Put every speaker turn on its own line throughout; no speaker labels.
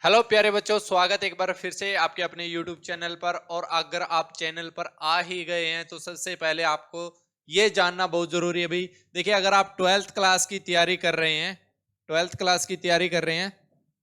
Hello प्यारे बच्चों, स्वागत है एक बार फिर से आपके अपने YouTube चैनल पर। और अगर आप चैनल पर आ ही गए हैं तो सबसे पहले आपको ये जानना बहुत जरूरी है भाई। देखिए, अगर आप 12th क्लास की तैयारी कर रहे हैं, 12th क्लास की तैयारी कर रहे हैं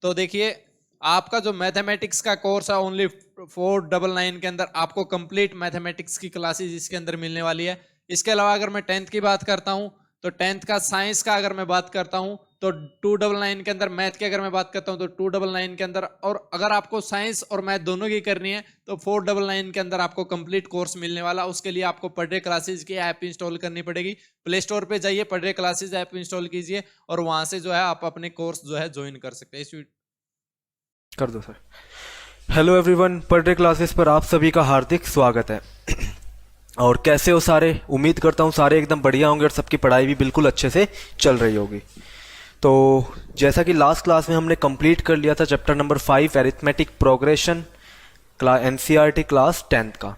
तो देखिए, आपका जो मैथमेटिक्स का कोर्स है ओनली 499 के अंदर आपको कंप्लीट मैथमेटिक्स की क्लासेस इसके अंदर मिलने वाली है। इसके अलावा अगर मैं 10th की बात करता हूं तो 10th का साइंस का अगर मैं बात करता हूं तो 299 के अंदर, मैथ की अगर मैं बात करता हूं तो 299 के अंदर, और अगर आपको साइंस और मैथ दोनों की करनी है तो 499 के अंदर आपको कंप्लीट कोर्स मिलने वाला। उसके लिए आपको पर डे क्लासेज की ऐप इंस्टॉल करनी पड़ेगी। प्ले स्टोर पे जाइए, per day classes app install कीजिए और वहां से जो है आप अपने कोर्स जो है ज्वाइन कर सकते हैं।
कर दो sir. Hello everyone, per day classes पर आप सभी का हार्दिक स्वागत है। और कैसे हो सारे? उम्मीद करता हूँ सारे एकदम बढ़िया होंगे और सबकी पढ़ाई भी बिल्कुल अच्छे से चल रही होगी। तो जैसा कि लास्ट क्लास में हमने कंप्लीट कर लिया था chapter number 5 arithmetic progression NCERT class 10th का।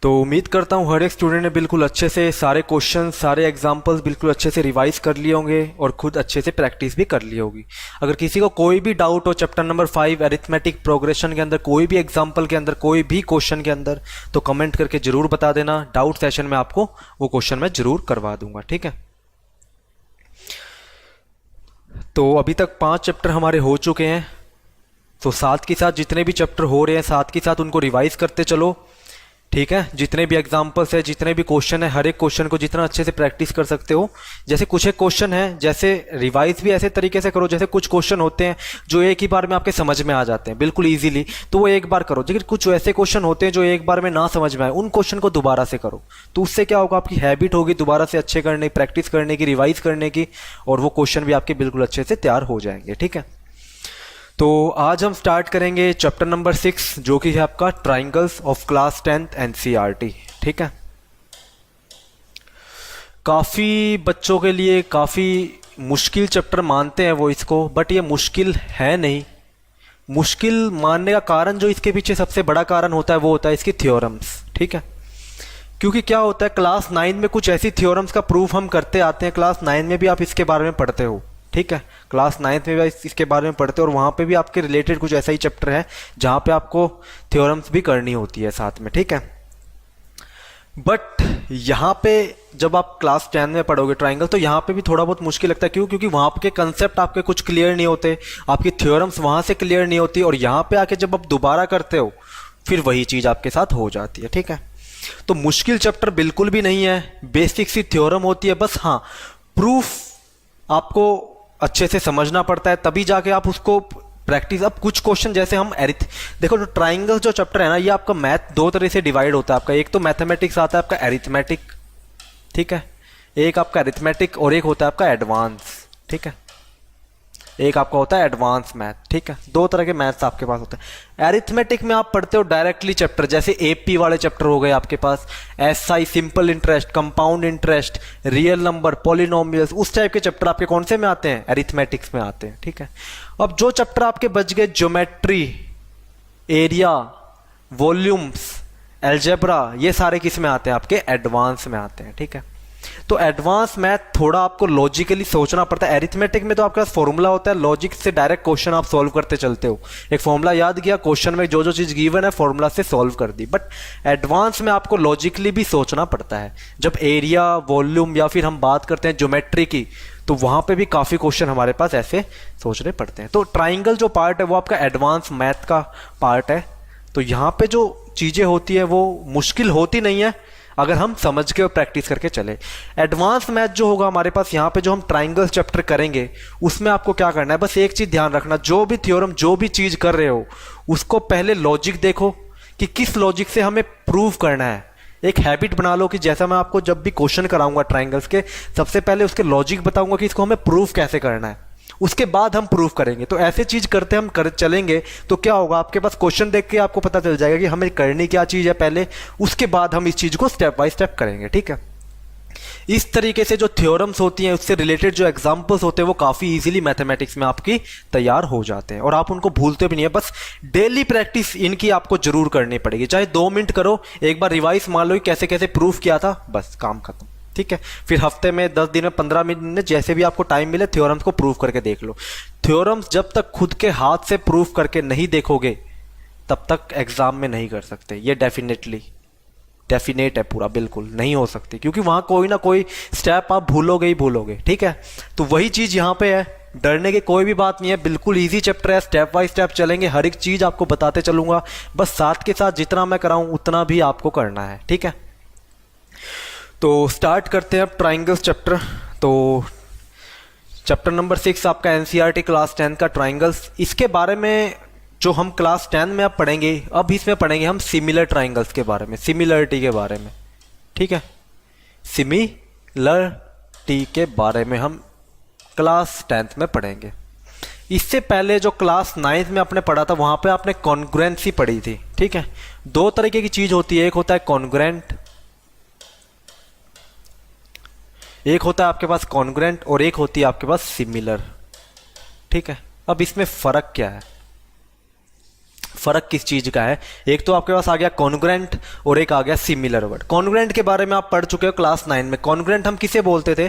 तो उम्मीद करता हूँ हर एक स्टूडेंट ने बिल्कुल अच्छे से सारे क्वेश्चन, सारे एग्जाम्पल्स बिल्कुल अच्छे से रिवाइज कर लिए होंगे और खुद अच्छे से प्रैक्टिस भी कर ली होगी। अगर किसी को कोई भी डाउट हो चैप्टर नंबर 5 एरिथमेटिक प्रोग्रेशन के अंदर, कोई भी एग्जाम्पल के अंदर, कोई भी क्वेश्चन के अंदर, तो कमेंट करके जरूर बता देना। डाउट सेशन में आपको वो क्वेश्चन मैं जरूर करवा दूंगा, ठीक है। तो अभी तक 5 चैप्टर हमारे हो चुके हैं। तो साथ के साथ जितने भी चैप्टर हो रहे हैं साथ के साथ उनको रिवाइज करते चलो, ठीक है। जितने भी एग्जाम्पल्स है, जितने भी क्वेश्चन है, हर एक क्वेश्चन को जितना अच्छे से प्रैक्टिस कर सकते हो। जैसे कुछ एक क्वेश्चन है, जैसे रिवाइज भी ऐसे तरीके से करो जैसे कुछ क्वेश्चन होते हैं जो एक ही बार में आपके समझ में आ जाते हैं बिल्कुल इजीली, तो वो एक बार करो। लेकिन कुछ ऐसे क्वेश्चन होते हैं जो एक बार में ना समझ में आए, उन क्वेश्चन को दोबारा से करो। तो उससे क्या होगा, आपकी हैबिट होगी दोबारा से अच्छे करने, प्रैक्टिस करने की, रिवाइज करने की, और वो क्वेश्चन भी आपके बिल्कुल अच्छे से तैयार हो जाएंगे, ठीक है। तो आज हम स्टार्ट करेंगे चैप्टर नंबर 6 जो कि है आपका triangles of class 10th NCERT, ठीक है। काफ़ी बच्चों के लिए काफ़ी मुश्किल चैप्टर मानते हैं वो इसको, बट ये मुश्किल है नहीं। मुश्किल मानने का कारण, जो इसके पीछे सबसे बड़ा कारण होता है, वो होता है इसकी थ्योरम्स, ठीक है। क्योंकि क्या होता है, क्लास 9 में कुछ ऐसी थ्योरम्स का प्रूफ हम करते आते हैं, क्लास 9 में भी आप इसके बारे में पढ़ते हो, ठीक है। क्लास 9th में भी इसके बारे में पढ़ते हो और वहाँ पे भी आपके रिलेटेड कुछ ऐसा ही चैप्टर है जहाँ पे आपको थ्योरम्स भी करनी होती है साथ में, ठीक है। बट यहाँ पे जब आप क्लास 10 में पढ़ोगे ट्राइंगल, तो यहाँ पे भी थोड़ा बहुत मुश्किल लगता है। क्यों? क्योंकि वहाँ के कंसेप्ट आपके कुछ क्लियर नहीं होते, आपकी थ्योरम्स वहाँ से क्लियर नहीं होती, और यहाँ पे आके जब आप दोबारा करते हो फिर वही चीज़ आपके साथ हो जाती है, ठीक है। तो मुश्किल चैप्टर बिल्कुल भी नहीं है, बेसिक सी थ्योरम होती है बस। हाँ, प्रूफ आपको अच्छे से समझना पड़ता है, तभी जाके आप उसको प्रैक्टिस। अब कुछ क्वेश्चन जैसे हम देखो, जो ट्राइंगल जो चैप्टर है ना, ये आपका मैथ दो तरह से डिवाइड होता है आपका। एक तो मैथमेटिक्स आता है आपका एरिथमेटिक, ठीक है। एक आपका एरिथमेटिक और एक होता है आपका एडवांस, ठीक है। एक आपका होता है एडवांस मैथ, ठीक है। दो तरह के मैथ्स आपके पास होते हैं। एरिथमेटिक में आप पढ़ते हो डायरेक्टली चैप्टर, जैसे एपी वाले चैप्टर हो गए आपके पास, SI, simple interest, compound interest, real number, polynomials, उस टाइप के चैप्टर आपके कौन से में आते हैं? एरिथमेटिक्स में आते हैं, ठीक है। अब जो चैप्टर आपके बच गए, ज्योमेट्री, एरिया, वॉल्यूम्स, एल्जेब्रा, ये सारे किस में आते हैं? आपके एडवांस में आते हैं, ठीक है। तो एडवांस मैथ थोड़ा आपको लॉजिकली सोचना पड़ता है। एरिथमेटिक में तो आपके पास फॉर्मूला होता है, लॉजिक से डायरेक्ट क्वेश्चन आप सॉल्व करते चलते हो। एक फॉर्मूला याद किया, क्वेश्चन में जो जो चीज गिवन है फॉर्मूला से सॉल्व कर दी। बट एडवांस में आपको लॉजिकली भी सोचना पड़ता है। जब एरिया, वॉल्यूम या फिर हम बात करते हैं ज्योमेट्री की, तो वहां पे भी काफी क्वेश्चन हमारे पास ऐसे सोचने पड़ते हैं। तो ट्राइंगल जो पार्ट है वो आपका एडवांस मैथ का पार्ट है। तो यहाँ पे जो चीजें होती है वो मुश्किल होती नहीं है अगर हम समझ के और प्रैक्टिस करके चले। एडवांस मैथ जो होगा हमारे पास यहाँ पे, जो हम ट्राइंगल्स चैप्टर करेंगे, उसमें आपको क्या करना है, बस एक चीज ध्यान रखना, जो भी थ्योरम, जो भी चीज कर रहे हो, उसको पहले लॉजिक देखो कि किस लॉजिक से हमें प्रूव करना है। एक हैबिट बना लो कि जैसा मैं आपको जब भी क्वेश्चन कराऊंगा ट्राइंगल्स के, सबसे पहले उसके लॉजिक बताऊंगा कि इसको हमें प्रूव कैसे करना है, उसके बाद हम प्रूफ करेंगे। तो ऐसे चीज करते हम कर चलेंगे तो क्या होगा, आपके पास क्वेश्चन देख के आपको पता चल जाएगा कि हमें करनी क्या चीज है पहले, उसके बाद हम इस चीज को स्टेप बाय स्टेप करेंगे, ठीक है। इस तरीके से जो थ्योरम्स होती हैं, उससे रिलेटेड जो एग्जांपल्स होते हैं, वो काफी इजीली मैथमेटिक्स में आपकी तैयार हो जाते हैं और आप उनको भूलते भी नहीं है। बस डेली प्रैक्टिस इनकी आपको जरूर करनी पड़ेगी, चाहे 2 मिनट करो, एक बार रिवाइज मान लो कैसे कैसे प्रूफ किया था, बस काम खत्म, ठीक है। फिर हफ्ते में 10 दिन में 15 मिनट में जैसे भी आपको टाइम मिले थ्योरम्स को प्रूव करके देख लो। थ्योरम्स जब तक खुद के हाथ से प्रूव करके नहीं देखोगे तब तक एग्जाम में नहीं कर सकते। ये डेफिनेट है पूरा, बिल्कुल नहीं हो सकती, क्योंकि वहां कोई ना कोई स्टेप आप भूलोगे ही भूलोगे। ठीक है, तो वही चीज यहां पे है, डरने की कोई भी बात नहीं है, बिल्कुल इजी चैप्टर है, स्टेप बाय स्टेप चलेंगे, हर एक चीज आपको बताते चलूंगा, बस साथ के साथ जितना मैं कराऊं उतना भी आपको करना है। ठीक है, तो स्टार्ट करते हैं अब ट्राइंगल्स चैप्टर। तो चैप्टर नंबर 6 आपका एनसीईआरटी क्लास 10 का ट्राइंगल्स। इसके बारे में जो हम क्लास 10 में अब पढ़ेंगे, अब इसमें पढ़ेंगे हम सिमिलर ट्राइंगल्स के बारे में, सिमिलरिटी के बारे में। ठीक है, सिमिलरिटी के बारे में हम क्लास 10th में पढ़ेंगे। इससे पहले जो क्लास 9th में आपने पढ़ा था वहां पे आपने कॉन्ग्रुएंसी पढ़ी थी। ठीक है, दो तरीके की चीज होती है, एक होता है कॉन्ग्रुएंट, एक होता है आपके पास कॉन्ग्रुएंट और एक होती है आपके पास सिमिलर। ठीक है, अब इसमें फर्क क्या है, फर्क किस चीज का है? एक तो आपके पास आ गया कॉन्ग्रुएंट और एक आ गया सिमिलर वर्ड। कॉन्ग्रुएंट के बारे में आप पढ़ चुके हो क्लास 9 में। कॉन्ग्रुएंट हम किसे बोलते थे?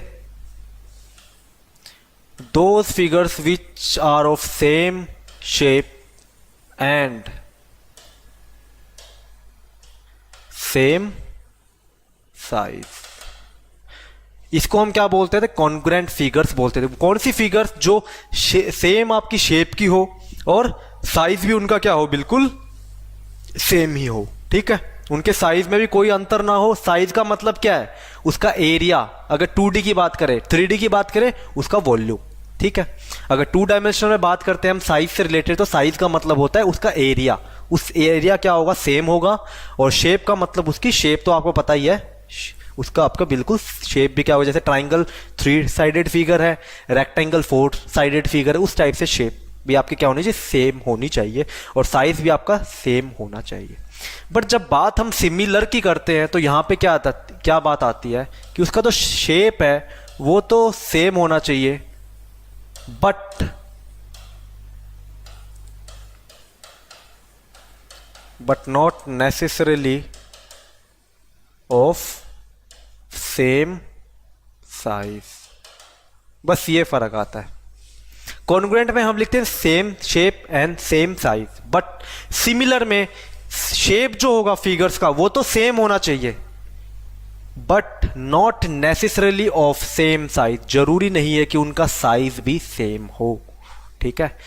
Those figures which are of same shape and same size, इसको हम क्या बोलते थे? कॉन्ग्रुएंट फिगर्स बोलते थे। कौन सी फिगर्स? जो सेम आपकी शेप की हो और साइज भी उनका क्या हो, बिल्कुल सेम ही हो। ठीक है, उनके साइज में भी कोई अंतर ना हो। साइज का मतलब क्या है? उसका एरिया। अगर 2D की बात करें, 3D की बात करें, उसका वॉल्यूम। ठीक है, अगर 2 डायमेंशनल में बात करते हैं हम साइज से रिलेटेड, तो साइज का मतलब होता है उसका एरिया। उस एरिया क्या होगा? सेम होगा। और शेप का मतलब उसकी शेप तो आपको पता ही है, उसका आपका बिल्कुल शेप भी क्या होगा, जैसे ट्राइंगल 3 साइडेड फिगर है, रेक्टेंगल 4 साइडेड फिगर है, उस टाइप से शेप भी आपकी क्या होनी चाहिए? सेम होनी चाहिए। और साइज भी आपका सेम होना चाहिए। बट जब बात हम सिमिलर की करते हैं तो यहां पे क्या बात आती है कि उसका तो शेप है वो तो सेम होना चाहिए, but not necessarily of same size. बस ये फर्क आता है। कॉन्ग्रुएंट में हम लिखते हैं same shape and same size, but similar में शेप जो होगा फिगर्स का वो तो सेम होना चाहिए, but not necessarily of same size. जरूरी नहीं है कि उनका साइज भी सेम हो। ठीक है,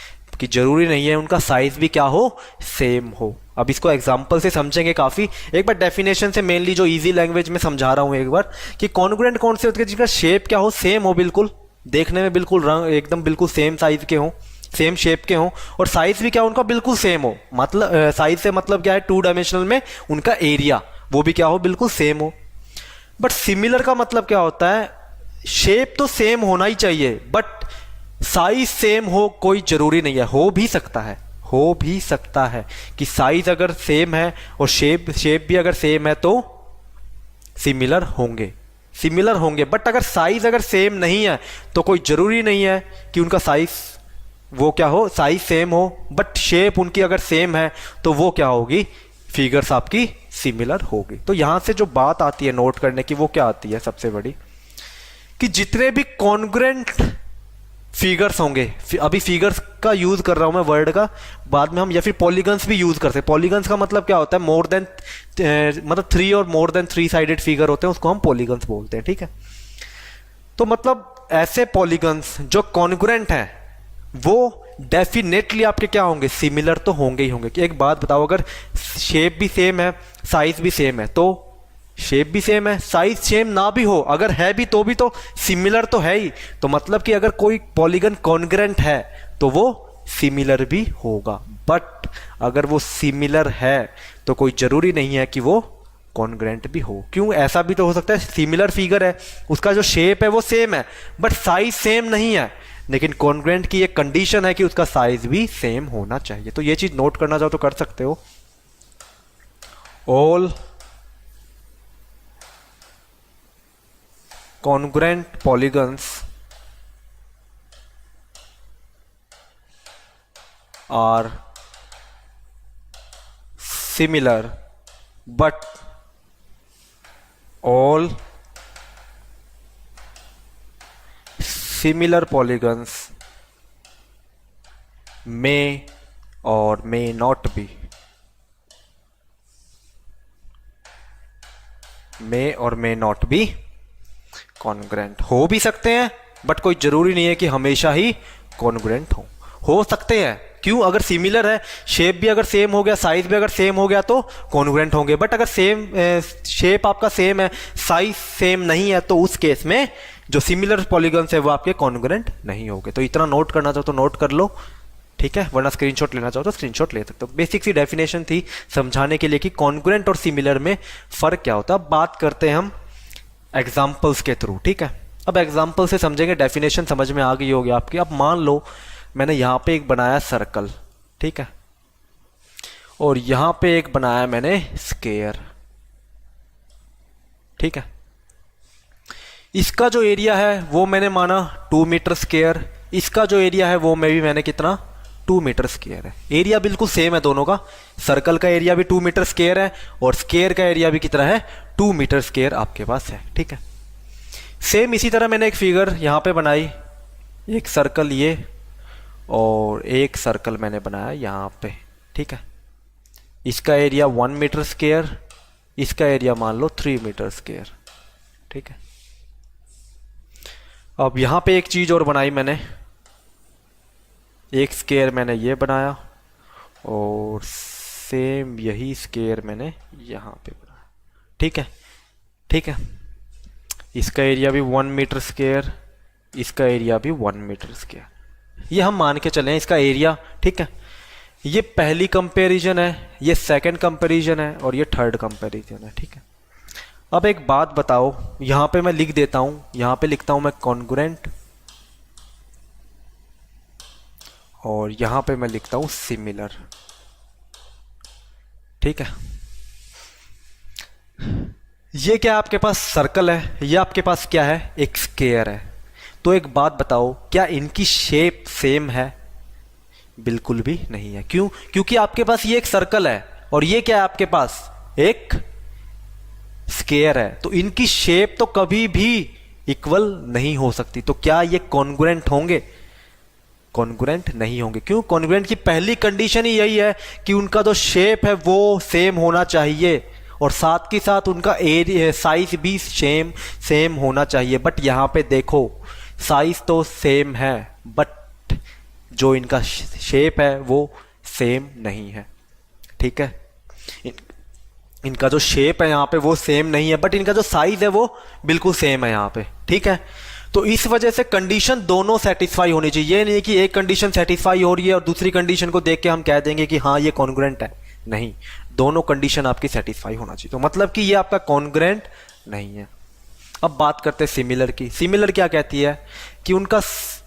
कि जरूरी नहीं है उनका साइज भी क्या हो? सेम हो। अब इसको एग्जांपल से समझेंगे काफी। एक बार डेफिनेशन से, मेनली जो इजी लैंग्वेज में समझा रहा हूं एक बार, कि कॉन्ग्रुएंट कौन से होते हैं? जिनका शेप क्या हो? सेम हो, बिल्कुल देखने में बिल्कुल रंग एकदम बिल्कुल सेम साइज के हो, सेम शेप के हो, और साइज भी क्या उनका बिल्कुल सेम हो। मतलब साइज से मतलब क्या है? 2 डायमेंशनल में उनका एरिया वो भी क्या हो? बिल्कुल सेम हो। बट सिमिलर का मतलब क्या होता है? शेप तो सेम होना ही चाहिए, बट साइज सेम हो कोई जरूरी नहीं है। हो भी सकता है कि साइज अगर सेम है और शेप भी अगर सेम है तो सिमिलर होंगे। बट अगर साइज अगर सेम नहीं है तो कोई जरूरी नहीं है कि उनका साइज वो क्या हो? साइज सेम हो, बट शेप उनकी अगर सेम है तो वो क्या होगी? फिगर्स आपकी सिमिलर होगी। तो यहां से जो बात आती है नोट करने की वो क्या आती है सबसे बड़ी, कि जितने भी कॉन्ग्रुएंट फिगर्स होंगे, अभी फिगर्स का यूज कर रहा हूं मैं वर्ड का, बाद में हम या फिर पॉलीगन्स भी यूज करते हैं। पॉलीगन्स का मतलब क्या होता है? मोर देन मतलब 3 और मोर देन 3 साइडेड फिगर होते हैं, उसको हम पॉलीगन्स बोलते हैं। ठीक है, तो मतलब ऐसे पॉलीगन्स जो कॉन्ग्रुएंट हैं वो डेफिनेटली आपके क्या होंगे? सिमिलर तो होंगे ही होंगे। कि एक बात बताओ, अगर शेप भी सेम है, साइज भी सेम है, तो शेप भी सेम है, साइज सेम ना भी हो, अगर है भी तो सिमिलर तो है ही। तो मतलब कि अगर कोई पॉलीगन कॉन्ग्रुएंट है तो वो सिमिलर भी होगा। बट अगर वो सिमिलर है तो कोई जरूरी नहीं है कि वो कॉन्ग्रुएंट भी हो। क्यों? ऐसा भी तो हो सकता है सिमिलर फिगर है, उसका जो शेप है वो सेम है बट साइज सेम नहीं है, लेकिन कॉन्ग्रुएंट की एक कंडीशन है कि उसका साइज भी सेम होना चाहिए। तो ये चीज नोट करना चाहो तो कर सकते हो। All congruent polygons are similar, but all similar polygons may और मे नॉट बी, मे और मे नॉट बी कॉन्ग्रुएंट। हो भी सकते हैं बट कोई जरूरी नहीं है कि हमेशा ही कॉन्ग्रुएंट हो सकते हैं। क्यों? अगर सिमिलर है, शेप भी अगर सेम हो गया, साइज भी अगर सेम हो गया तो कॉन्ग्रुएंट होंगे। बट अगर सेम शेप आपका सेम है, साइज सेम नहीं है, तो उस केस में जो सिमिलर पॉलीगन्स है वो आपके कॉन्ग्रुएंट नहीं होंगे। तो इतना नोट करना चाहो तो नोट कर लो, ठीक है, वरना स्क्रीनशॉट लेना चाहो तो स्क्रीनशॉट ले सकते हो। बेसिक सी डेफिनेशन थी समझाने के लिए कि कॉन्ग्रुएंट और सिमिलर में फर्क क्या होता है। बात करते हैं हम एग्जाम्पल्स के थ्रू, ठीक है। अब एग्जाम्पल से समझेंगे, डेफिनेशन समझ में आ गई होगी आपकी। अब मान लो मैंने यहां पे एक बनाया सर्कल, ठीक है, और यहां पे एक बनाया मैंने स्क्वायर, ठीक है। इसका जो एरिया है वो मैंने माना 2 मीटर स्क्वायर, इसका जो एरिया है वो मैंने कितना 2 मीटर स्क्वायर है। एरिया बिल्कुल सेम है दोनों का, सर्कल का एरिया भी 2 मीटर स्क्वायर है और स्क्वायर का एरिया भी कितना है 2 मीटर स्क्वायर आपके पास है, ठीक है। सेम इसी तरह मैंने एक फिगर यहां पे बनाई, एक सर्कल ये और एक सर्कल मैंने बनाया यहां पे, ठीक है। इसका एरिया 1 मीटर स्क्वायर, इसका एरिया मान लो 3 मीटर स्क्वायर, ठीक है। अब यहां पे एक चीज और बनाई मैंने, एक स्क्वायर मैंने ये बनाया और सेम यही स्क्वायर मैंने यहां पे बनाया, ठीक है, ठीक है। इसका एरिया भी 1 मीटर स्क्वायर, इसका एरिया भी 1 मीटर स्क्वायर, ये हम मान के चले इसका एरिया, ठीक है। ये पहली कंपैरिजन है, ये सेकंड कंपैरिजन है और ये थर्ड कंपैरिजन है, ठीक है। अब एक बात बताओ, यहां पे मैं लिख देता हूं, यहां पे लिखता हूं मैं कॉन्ग्रुएंट और यहां पे मैं लिखता हूं सिमिलर, ठीक है। ये क्या आपके पास सर्कल है, ये आपके पास क्या है एक स्क्वायर है। तो एक बात बताओ, क्या इनकी शेप सेम है? बिल्कुल भी नहीं है। क्यों? क्योंकि आपके पास ये एक सर्कल है और ये क्या है आपके पास एक स्क्वायर है, तो इनकी शेप तो कभी भी इक्वल नहीं हो सकती। तो क्या ये कॉन्ग्रुएंट होंगे? कॉन्ग्रुएंट नहीं होंगे। क्यों? कॉन्ग्रुएंट की पहली कंडीशन ही यही है कि उनका जो शेप है वो सेम होना चाहिए और साथ के साथ उनका एरिया साइज भी सेम होना चाहिए। बट यहां पे देखो साइज तो सेम है बट जो इनका शेप है वो सेम नहीं है, ठीक है। इनका जो शेप है यहाँ पे वो सेम नहीं है बट इनका जो साइज है वो बिल्कुल सेम है यहाँ पे, ठीक है। तो इस वजह से कंडीशन दोनों सेटिस्फाई होनी चाहिए। ये नहीं कि एक कंडीशन सेटिस्फाई हो रही है और दूसरी कंडीशन को देख के हम कह देंगे कि हाँ ये कॉन्ग्रुएंट है, नहीं, दोनों कंडीशन आपकी सेटिस्फाई होना चाहिए। तो मतलब कि ये आपका कॉन्ग्रुएंट नहीं है। अब बात करते हैं सिमिलर की। सिमिलर क्या कहती है कि उनका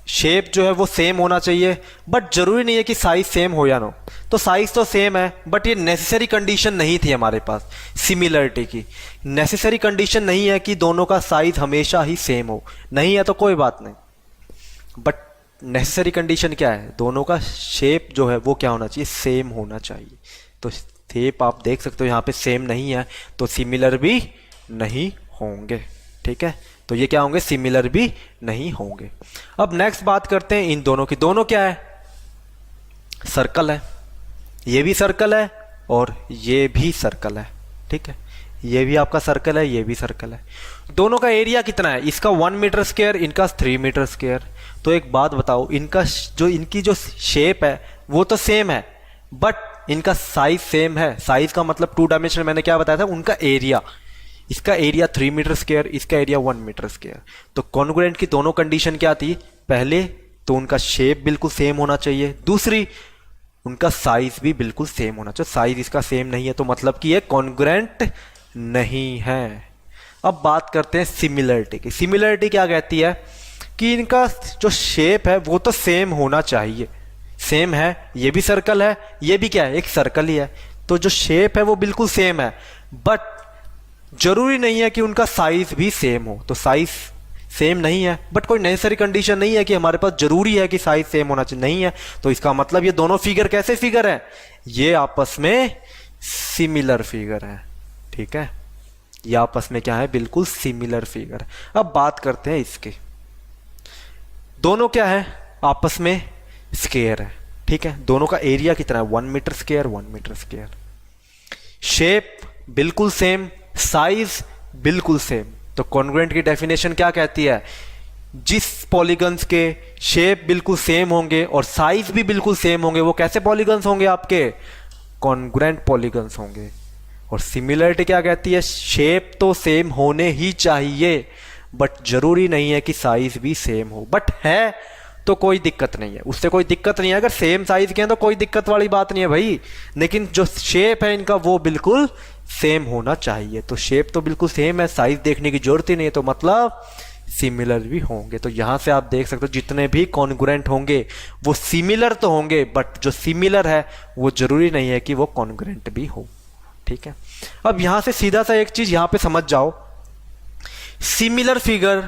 शेप जो है वो सेम होना चाहिए बट जरूरी नहीं है कि साइज सेम हो या ना। तो साइज तो सेम है बट ये नेसेसरी कंडीशन नहीं थी हमारे पास सिमिलरिटी की। नेसेसरी कंडीशन नहीं है कि दोनों का साइज हमेशा ही सेम हो, नहीं है तो कोई बात नहीं, बट नेसेसरी कंडीशन क्या है? दोनों का शेप जो है वो क्या होना चाहिए? सेम होना चाहिए। तो शेप आप देख सकते हो यहाँ पे सेम नहीं है तो सिमिलर भी नहीं होंगे, ठीक है। तो ये क्या होंगे? सिमिलर भी नहीं होंगे। अब नेक्स्ट बात करते हैं इन दोनों की। दोनों क्या है? सर्कल है, ये भी सर्कल है और ये भी सर्कल है, ठीक है। ये भी आपका सर्कल है, ये भी सर्कल है। दोनों का एरिया कितना है? इसका 1 मीटर स्क्वायर, इनका 3 मीटर स्क्वायर। तो एक बात बताओ, इनकी जो शेप है वो तो सेम है बट इनका साइज सेम है। साइज का मतलब 2 डायमेंशनल, मैंने क्या बताया था? उनका एरिया, इसका एरिया 3 मीटर स्क्वायर, इसका एरिया 1 मीटर स्क्वायर। तो कॉन्ग्रुएंट की दोनों कंडीशन क्या थी? पहले तो उनका शेप बिल्कुल सेम होना चाहिए, दूसरी उनका साइज भी बिल्कुल सेम होना चाहिए। साइज इसका सेम नहीं है तो मतलब कि ये कॉन्ग्रुएंट नहीं है। अब बात करते हैं सिमिलरिटी की। सिमिलरिटी क्या कहती है कि इनका जो शेप है वो तो सेम होना चाहिए। सेम है, ये भी सर्कल है, ये भी क्या है? एक सर्कल ही है। तो जो शेप है वो बिल्कुल सेम है बट जरूरी नहीं है कि उनका साइज भी सेम हो। तो साइज सेम नहीं है बट कोई नेसेसरी कंडीशन नहीं है कि हमारे पास जरूरी है कि साइज सेम होना चाहिए, नहीं है। तो इसका मतलब ये दोनों फिगर कैसे फिगर है? ये आपस में सिमिलर फिगर है, ठीक है। ये आपस में क्या है? बिल्कुल सिमिलर फिगर। अब बात करते हैं इसके। दोनों क्या है, आपस में स्क्वायर है, ठीक है। दोनों का एरिया कितना है, 1 meter square, 1 meter square. Shape बिल्कुल सेम, साइज बिल्कुल सेम। तो कॉन्ग्रुएंट की डेफिनेशन क्या कहती है, जिस पॉलीगन्स के शेप बिल्कुल सेम होंगे और साइज भी बिल्कुल सेम होंगे, वो कैसे पॉलीगन्स होंगे, आपके कॉन्ग्रुएंट पॉलीगन्स होंगे। और सिमिलरिटी क्या कहती है, शेप तो सेम होने ही चाहिए, बट जरूरी नहीं है कि साइज भी सेम हो, बट है तो कोई दिक्कत नहीं है, उससे कोई दिक्कत नहीं है। अगर सेम साइज के हैं तो कोई दिक्कत वाली बात नहीं है भाई, लेकिन जो शेप है इनका वो बिल्कुल सेम होना चाहिए। तो शेप तो बिल्कुल सेम है, साइज देखने की जरूरत ही नहीं है, तो मतलब सिमिलर भी होंगे। तो यहां से आप देख सकते हो जितने भी कॉन्ग्रुएंट होंगे वो सिमिलर तो होंगे, बट जो सिमिलर है वो जरूरी नहीं है कि वो कॉन्ग्रुएंट भी हो, ठीक है। अब यहां से सीधा सा एक चीज यहां पे समझ जाओ, सिमिलर फिगर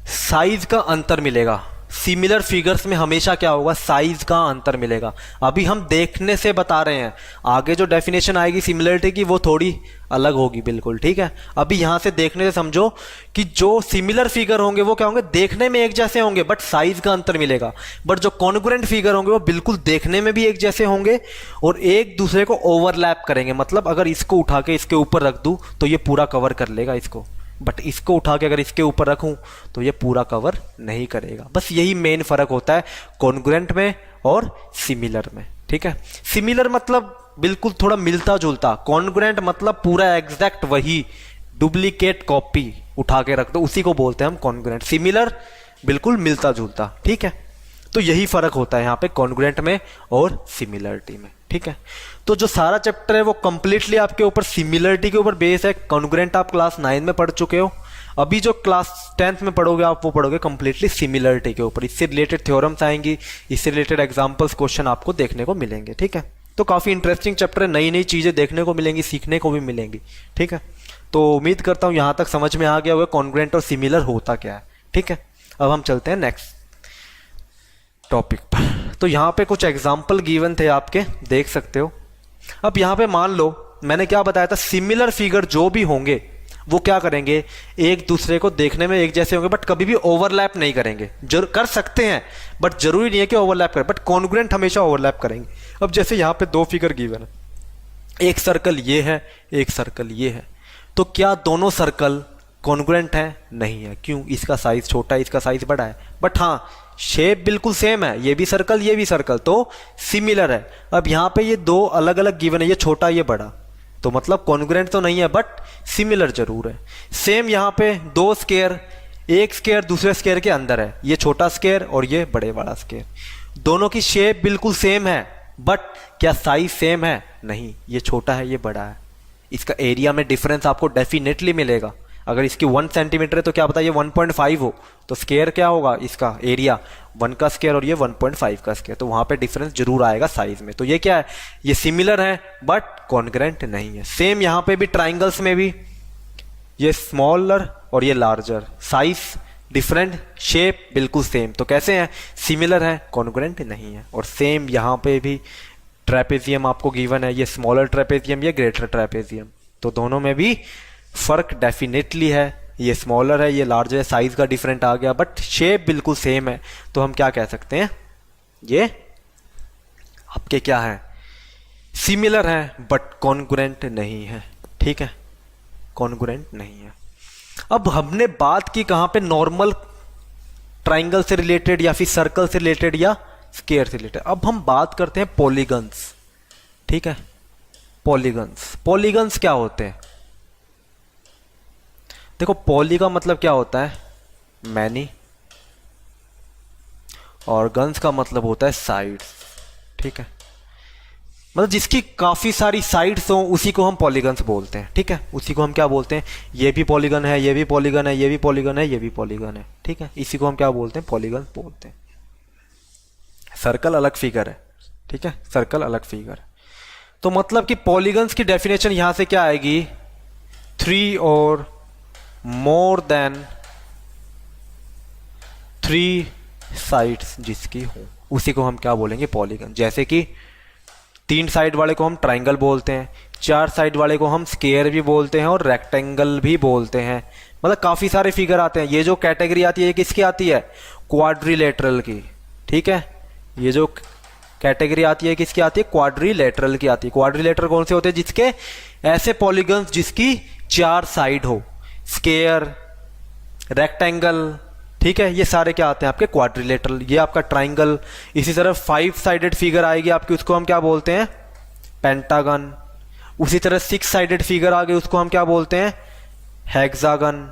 साइज का अंतर मिलेगा। सिमिलर फिगर्स में हमेशा क्या होगा, साइज का अंतर मिलेगा। अभी हम देखने से बता रहे हैं, आगे जो डेफिनेशन आएगी सिमिलरिटी की वो थोड़ी अलग होगी बिल्कुल, ठीक है। अभी यहां से देखने से समझो कि जो सिमिलर फिगर होंगे वो क्या होंगे, देखने में एक जैसे होंगे बट साइज का अंतर मिलेगा। बट जो कॉन्ग्रुएंट फिगर होंगे वो बिल्कुल देखने में भी एक जैसे होंगे और एक दूसरे को ओवरलैप करेंगे। मतलब अगर इसको उठा के इसके ऊपर रख दूं तो ये पूरा कवर कर लेगा इसको, बट इसको उठा के अगर इसके ऊपर रखूं तो ये पूरा कवर नहीं करेगा। बस यही मेन फर्क होता है कॉन्ग्रुएंट में और सिमिलर में, ठीक है। सिमिलर मतलब बिल्कुल थोड़ा मिलता जुलता, कॉन्ग्रुएंट मतलब पूरा एग्जैक्ट वही डुप्लीकेट कॉपी उठा के रख दो, उसी को बोलते हैं हम कॉन्ग्रुएंट। सिमिलर बिल्कुल मिलता जुलता, ठीक है। तो यही फर्क होता है यहाँ पे कॉन्ग्रुएंट में और सिमिलरिटी में, ठीक है। तो जो सारा चैप्टर है वो कंप्लीटली आपके ऊपर सिमिलरिटी के ऊपर बेस है। कॉन्ग्रुएंट आप क्लास 9 में पढ़ चुके हो, अभी जो क्लास 10th में पढ़ोगे आप वो पढ़ोगे कंप्लीटली सिमिलरिटी के ऊपर। इससे रिलेटेड थ्योरम्स आएंगी, इससे रिलेटेड एग्जांपल्स क्वेश्चन आपको देखने को मिलेंगे, ठीक है। तो काफ़ी इंटरेस्टिंग चैप्टर है, नई नई चीज़ें देखने को मिलेंगी, सीखने को भी मिलेंगी, ठीक है। तो उम्मीद करता हूँ यहाँ तक समझ में आ गया होगा कॉन्ग्रुएंट और सिमिलर होता क्या है, ठीक है। अब हम चलते हैं नेक्स्ट टॉपिक पर। तो यहाँ पे कुछ एग्जाम्पल गिवन थे आपके, देख सकते हो। अब यहाँ पे मान लो मैंने क्या बताया था, सिमिलर फिगर जो भी होंगे वो क्या करेंगे, एक दूसरे को देखने में एक जैसे होंगे बट कभी भी ओवरलैप नहीं करेंगे। जरूर कर सकते हैं बट जरूरी नहीं है कि ओवरलैप करें, बट कॉन्ग्रुएंट हमेशा ओवरलैप करेंगे। अब जैसे यहाँ पे 2 फिगर गिवन है, एक सर्कल ये है, एक सर्कल ये है, तो क्या दोनों सर्कल कॉन्ग्रुएंट है? नहीं है। क्यों? इसका साइज छोटा है, इसका साइज बड़ा है, बट हाँ शेप बिल्कुल सेम है, ये भी सर्कल ये भी सर्कल, तो सिमिलर है। अब यहाँ पे ये 2 अलग अलग गिवन है, ये छोटा ये बड़ा, तो मतलब कॉन्ग्रुएंट तो नहीं है बट सिमिलर जरूर है। सेम यहाँ पे 2 स्क्वायर, एक स्क्वायर दूसरे स्क्वायर के अंदर है, ये छोटा स्क्वायर और ये बड़े वाला स्क्वायर, दोनों की शेप बिल्कुल सेम है बट क्या साइज सेम है? नहीं, ये छोटा है ये बड़ा है। इसका एरिया में डिफरेंस आपको डेफिनेटली मिलेगा। अगर इसकी 1 सेंटीमीटर है तो क्या बताइए 1.5 हो, तो स्क्वायर क्या होगा, इसका एरिया 1 का स्क्वायर और ये 1.5 का स्क्वायर, तो वहां पे डिफरेंस जरूर आएगा साइज में। तो ये क्या है, ये सिमिलर है बट कॉन्ग्रुएंट नहीं है। सेम यहाँ पे भी ट्राइंगल्स में भी ये स्मॉलर और ये लार्जर, साइज डिफरेंट, शेप बिल्कुल सेम, तो कैसे हैं, सिमिलर है, कॉन्ग्रुएंट नहीं है। और सेम यहाँ पे भी ट्रेपेजियम आपको गिवन है, ये स्मॉलर ट्रेपेजियम ये ग्रेटर ट्रेपेजियम, तो दोनों में भी फर्क डेफिनेटली है, ये स्मॉलर है ये लार्जर है, साइज का डिफरेंट आ गया बट शेप बिल्कुल सेम है, तो हम क्या कह सकते हैं, ये आपके क्या है, सिमिलर है बट कॉन्ग्रुएंट नहीं है, ठीक है, कॉन्ग्रुएंट नहीं है। अब हमने बात की कहां पे, नॉर्मल ट्राइंगल से रिलेटेड या फिर सर्कल से रिलेटेड या स्क्वायर से रिलेटेड। अब हम बात करते हैं पॉलीगन्स, ठीक है। पॉलीगन्स, पॉलीगन्स क्या होते हैं, देखो पॉली का मतलब क्या होता है, मैनी, और गन्स का मतलब होता है साइड्स, ठीक है। मतलब जिसकी काफी सारी साइड्स हो उसी को हम पॉलीगन्स बोलते हैं, ठीक है। उसी को हम क्या बोलते हैं, ये भी पॉलीगन है, ये भी पॉलीगन है, ये भी पॉलीगन है, ये भी पॉलीगन है, ठीक है। इसी को हम क्या बोलते हैं, पॉलीगन बोलते हैं। सर्कल अलग फिगर है, ठीक है, सर्कल अलग फिगर है। तो मतलब कि पॉलीगन्स की डेफिनेशन यहां से क्या आएगी, 3 और मोर देन 3 साइड्स जिसकी हो उसी को हम क्या बोलेंगे, पॉलीगन। जैसे कि 3 साइड वाले को हम ट्राइंगल बोलते हैं, 4 साइड वाले को हम स्क्वायर भी बोलते हैं और रेक्टेंगल भी बोलते हैं। मतलब काफ़ी सारे फिगर आते हैं। ये जो कैटेगरी आती है ये किसकी आती है? क्वाड्रिलेटरल की, ठीक है। ये जो कैटेगरी आती है किसकी आती है? क्वाड्रिलेटरल की आती है। क्वाड्रिलेटरल कौन से होते हैं? जिसके ऐसे पॉलीगन्स जिसकी 4 साइड हो, स्क्वायर, रेक्टेंगल, ठीक है, ये सारे क्या आते हैं आपके? क्वाड्रिलेटरल। ये आपका ट्राइंगल। इसी तरह 5 साइडेड फिगर आएगी आपकी, उसको हम क्या बोलते हैं? पेंटागन। उसी तरह 6 साइडेड फिगर आ गई, उसको हम क्या बोलते हैं? Hexagon.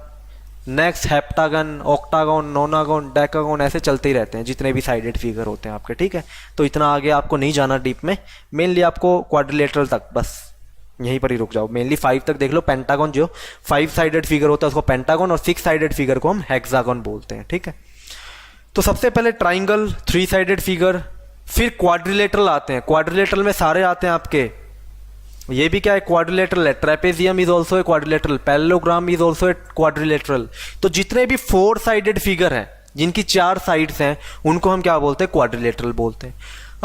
Next heptagon, octagon, नोनागन, decagon, ऐसे चलते ही रहते हैं जितने भी साइडेड फिगर होते हैं आपके, ठीक है। तो इतना आगे आपको नहीं जाना डीप में, मेनली आपको क्वाड्रिलेटरल तक बस यहीं पर ही रुक जाओ। मेनली 5 तक देख लो। पेंटागन जो 5 साइडेड फिगर होता है उसको पेंटागन, और 6 साइडेड फिगर को हम हेक्सागन बोलते हैं, ठीक है। तो सबसे पहले ट्राइंगल, 3 साइडेड फिगर, फिर क्वाड्रिलेटरल आते हैं। क्वाड्रिलेटरल में सारे आते हैं आपके, ये भी क्या है? क्वाड्रिलेटरल है। Trapezium is also a quadrilateral, parallelogram is also a quadrilateral. तो जितने भी 4 साइडेड फिगर हैं जिनकी 4 साइड्स हैं उनको हम क्या बोलते हैं? क्वाड्रिलेटरल बोलते हैं।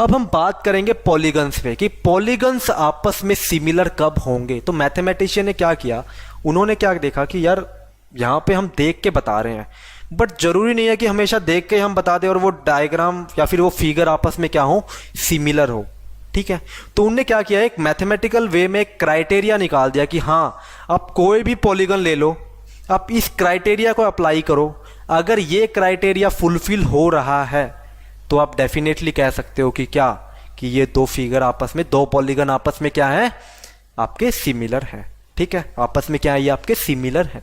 अब हम बात करेंगे पॉलीगन्स पे कि पॉलीगन्स आपस में सिमिलर कब होंगे। तो मैथमेटिशियन ने क्या किया, उन्होंने क्या देखा कि यार यहाँ पे हम देख के बता रहे हैं, बट जरूरी नहीं है कि हमेशा देख के हम बता दें और वो डायग्राम या फिर वो फिगर आपस में क्या हो? सिमिलर हो, ठीक है। तो उनने क्या किया, एक मैथमेटिकल वे में एक क्राइटेरिया निकाल दिया कि हाँ, आप कोई भी पॉलीगन ले लो, आप इस क्राइटेरिया को अप्लाई करो, अगर ये क्राइटेरिया फुलफिल हो रहा है तो आप डेफिनेटली कह सकते हो कि क्या, कि ये 2 फिगर आपस में, 2 पॉलीगन आपस में क्या है? आपके सिमिलर है, ठीक है। आपस में क्या है? ये आपके सिमिलर है।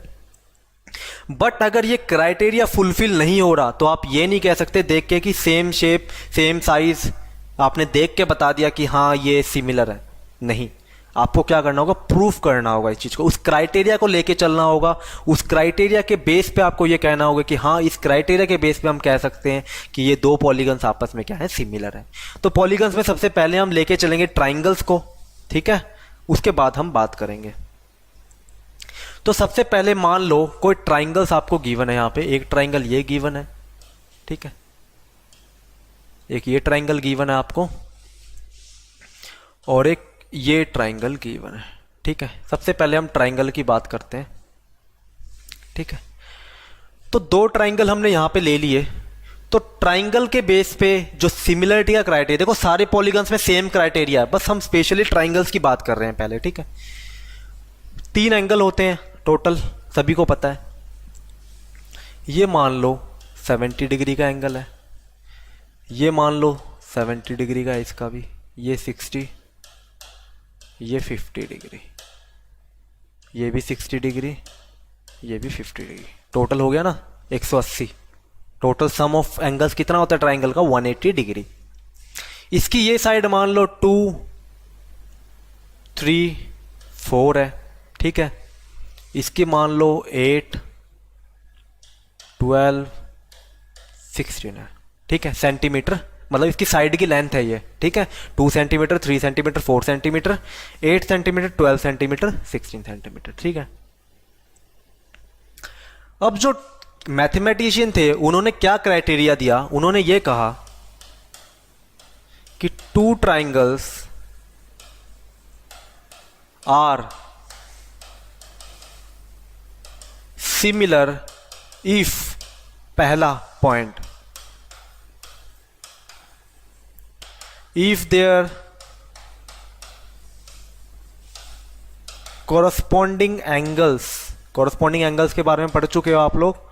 बट अगर ये क्राइटेरिया फुलफिल नहीं हो रहा तो आप ये नहीं कह सकते देख के कि सेम शेप, सेम साइज, आपने देख के बता दिया कि हाँ ये सिमिलर है। नहीं, आपको क्या करना होगा? प्रूफ करना होगा इस चीज को, उस क्राइटेरिया को लेके चलना होगा। उस क्राइटेरिया के बेस पे आपको ये कहना होगा कि हाँ, इस क्राइटेरिया के बेस पे हम कह सकते हैं कि ये 2 पॉलीगन्स आपस में क्या है? सिमिलर है। तो पॉलीगन्स में सबसे पहले हम लेके चलेंगे ट्राइंगल्स को, ठीक है, उसके बाद हम बात करेंगे। तो सबसे पहले मान लो कोई ट्राइंगल्स आपको गिवन है। यहाँ पे एक ट्राइंगल ये गिवन है, ठीक है, एक ये ट्राइंगल गिवन है आपको, और एक ये ट्राइंगल गिवन है, ठीक है। सबसे पहले हम ट्राइंगल की बात करते हैं, ठीक है। तो 2 ट्राइंगल हमने यहां पे ले लिए। तो ट्राइंगल के बेस पे जो सिमिलरिटी का क्राइटेरिया, देखो सारे पॉलीगन्स में सेम क्राइटेरिया है, बस हम स्पेशली ट्राइंगल्स की बात कर रहे हैं पहले, ठीक है। 3 एंगल होते हैं टोटल, सभी को पता है। ये मान लो 70 डिग्री का एंगल है, ये मान लो 70 डिग्री का है, इसका भी, ये 60, ये 50 डिग्री, ये भी 60 डिग्री, ये भी 50 डिग्री, टोटल हो गया ना 180। टोटल सम ऑफ एंगल्स कितना होता है ट्राइंगल का? 180 डिग्री। इसकी ये साइड मान लो 2, 3, 4 है, ठीक है। इसकी मान लो 8, 12, 16 है, ठीक है, सेंटीमीटर, मतलब इसकी साइड की लेंथ है ये, ठीक है। 2 centimetre, 3 centimetre, 4 centimetre, 8 centimetre, 12 centimetre, 16 centimetre, ठीक है। अब जो मैथमेटिशियन थे उन्होंने क्या क्राइटेरिया दिया? उन्होंने ये कहा कि 2 ट्राइंगल्स आर सिमिलर इफ, पहला point, if their corresponding angles के बारे में पढ़ चुके हो आप लोग,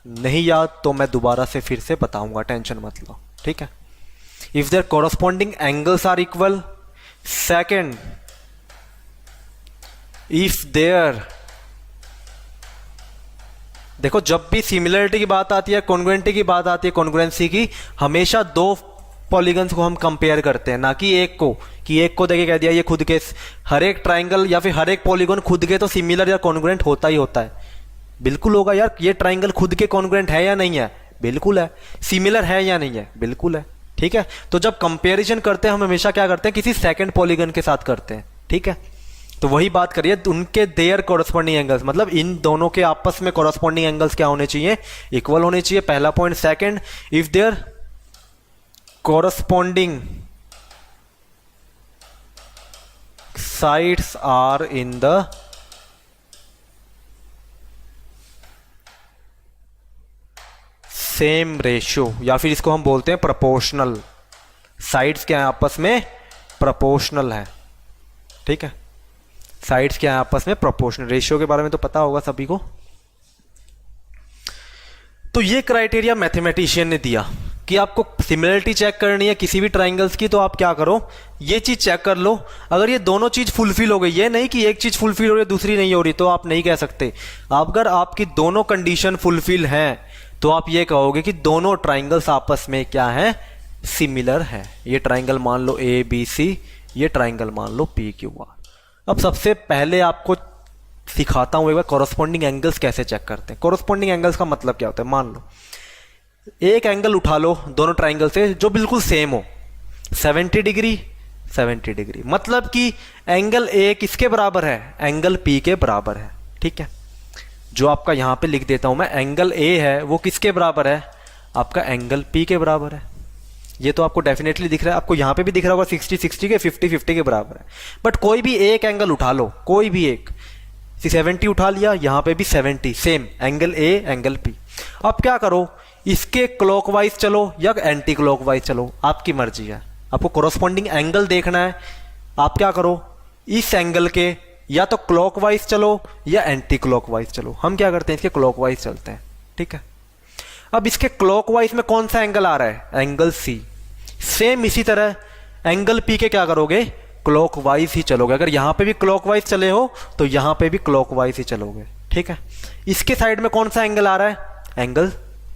नहीं याद तो मैं दोबारा से फिर से बताऊंगा, टेंशन मत लो, ठीक है। if their corresponding angles are equal, second if their, देखो जब भी सिमिलरिटी की बात आती है, कॉन्ग्रुएंटी की बात आती है, कॉन्ग्रुएंसी की, हमेशा 2 पॉलीगन्स को हम कंपेयर करते हैं, ना कि एक को, कि एक को देखे कह दिया ये खुद के, हर एक ट्राइंगल या फिर हर एक पॉलीगन खुद के तो सिमिलर या कॉन्ग्रुएंट होता ही होता है। बिल्कुल होगा यार, ये ट्राइंगल खुद के कॉन्ग्रुएंट है या नहीं है? बिल्कुल है। सिमिलर है या नहीं है? बिल्कुल है, ठीक है। तो जब कंपेरिजन करते हैं हम हमेशा क्या करते हैं? किसी सेकंड पॉलीगन के साथ करते हैं, ठीक है। तो वही बात करिए, उनके देयर कॉरस्पॉन्डिंग एंगल्स, मतलब इन दोनों के आपस में कॉरस्पॉन्डिंग एंगल्स क्या होने चाहिए? इक्वल होने चाहिए, पहला point. Second, if there corresponding sides are in the same ratio, या फिर इसको हम बोलते हैं प्रोपोर्शनल। साइड्स क्या है आपस में? प्रोपोर्शनल है, ठीक है। साइड्स क्या है आपस में? प्रोपोर्शनल। रेशियो के बारे में तो पता होगा सभी को। तो ये क्राइटेरिया मैथमेटिशियन ने दिया कि आपको सिमिलरिटी चेक करनी है किसी भी ट्राइंगल्स की, तो आप क्या करो, ये चीज चेक कर लो। अगर ये दोनों चीज फुलफिल हो गई, ये नहीं कि एक चीज फुलफिल हो रही है दूसरी नहीं हो रही, तो आप नहीं कह सकते। अगर आपकी दोनों कंडीशन फुलफिल हैं तो आप ये कहोगे कि दोनों ट्राइंगल्स आपस में क्या है? सिमिलर है। ये ट्राइंगल मान लो ए बी सी, ये ट्राइंगल मान लो पी क्यू आर। अब सबसे पहले आपको सिखाता हूं एक बार कॉरस्पॉन्डिंग एंगल्स कैसे चेक करते हैं। कॉरस्पॉन्डिंग एंगल्स का मतलब क्या होता है? मान लो एक एंगल उठा लो दोनों ट्राइंगल से जो बिल्कुल सेम हो, 70 डिग्री 70 डिग्री, मतलब कि एंगल ए किसके बराबर है? एंगल पी के बराबर है, ठीक है। जो आपका यहां पे लिख देता हूं मैं, एंगल ए है वो किसके बराबर है? आपका एंगल पी के बराबर है। ये तो आपको डेफिनेटली दिख रहा है, आपको यहां पे भी दिख रहा होगा 60 60 के, 50 50 के बराबर है। बट कोई भी एक एंगल उठा लो, कोई भी एक, 70 उठा लिया, यहां पे भी 70, same angle A angle P. अब क्या करो, इसके क्लॉकवाइज चलो या एंटी क्लॉकवाइज चलो, आपकी मर्जी है। आपको कॉरस्पॉन्डिंग एंगल देखना है, आप क्या करो, इस एंगल के या तो क्लॉकवाइज चलो या एंटी क्लॉकवाइज चलो। हम क्या करते हैं, इसके क्लॉकवाइज चलते हैं, ठीक है। अब इसके क्लॉकवाइज में कौन सा एंगल आ रहा है? एंगल सी। सेम इसी तरह एंगल पी के क्या करोगे? क्लॉकवाइज ही चलोगे। अगर यहां पे भी क्लॉकवाइज चले हो तो यहां पे भी क्लॉकवाइज ही चलोगे, ठीक है। इसके साइड में कौन सा एंगल आ रहा है? Angle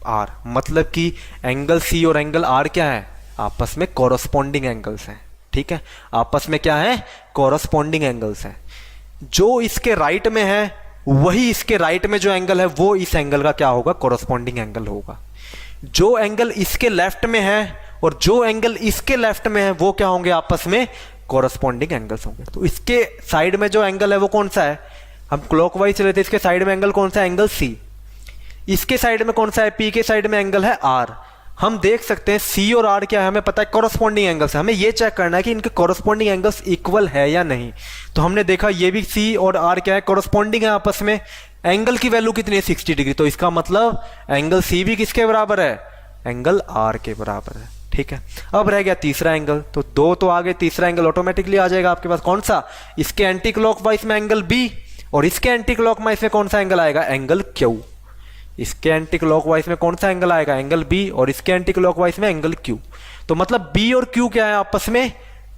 R. मतलब कि एंगल सी और एंगल आर क्या है? आपस में कॉरस्पॉन्डिंग एंगल्स हैं, ठीक है। आपस में क्या है? कॉरस्पॉन्डिंग एंगल्स हैं। जो इसके राइट में है वही इसके राइट में जो एंगल है वो इस एंगल का क्या होगा? कॉरस्पॉन्डिंग एंगल होगा। जो एंगल इसके लेफ्ट में है और जो एंगल इसके लेफ्ट में है वो क्या होंगे? आपस में कॉरस्पॉन्डिंग एंगल्स होंगे। तो इसके साइड में जो एंगल है वो कौन सा है? हम क्लॉकवाइज चले थे, इसके साइड में एंगल कौन सा है? Angle C. इसके साइड में कौन सा है? पी के साइड में एंगल है आर। हम देख सकते हैं सी और आर क्या है, हमें पता है कॉरस्पॉन्डिंग एंगल्स है। हमें ये चेक करना है कि इनके कॉरस्पॉन्डिंग एंगल्स इक्वल है या नहीं। तो हमने देखा ये भी सी और आर क्या है? कॉरस्पॉन्डिंग है आपस में। एंगल की वैल्यू कितनी है? 60 डिग्री। तो इसका मतलब एंगल सी भी किसके बराबर है? एंगल आर के बराबर है, ठीक है। अब रह गया तीसरा एंगल, तो दो तो आगे, तीसरा एंगल ऑटोमेटिकली आ जाएगा आपके पास। कौन सा? इसके एंटी क्लॉकवाइज में एंगल बी और इसके एंटी क्लॉकवाइज में कौन सा एंगल आएगा? Angle Q. इसके एंटी क्लॉकवाइज में कौन सा एंगल आएगा? एंगल बी और इसके एंटी क्लॉकवाइज में एंगल क्यू। तो मतलब बी और क्यू क्या है आपस में?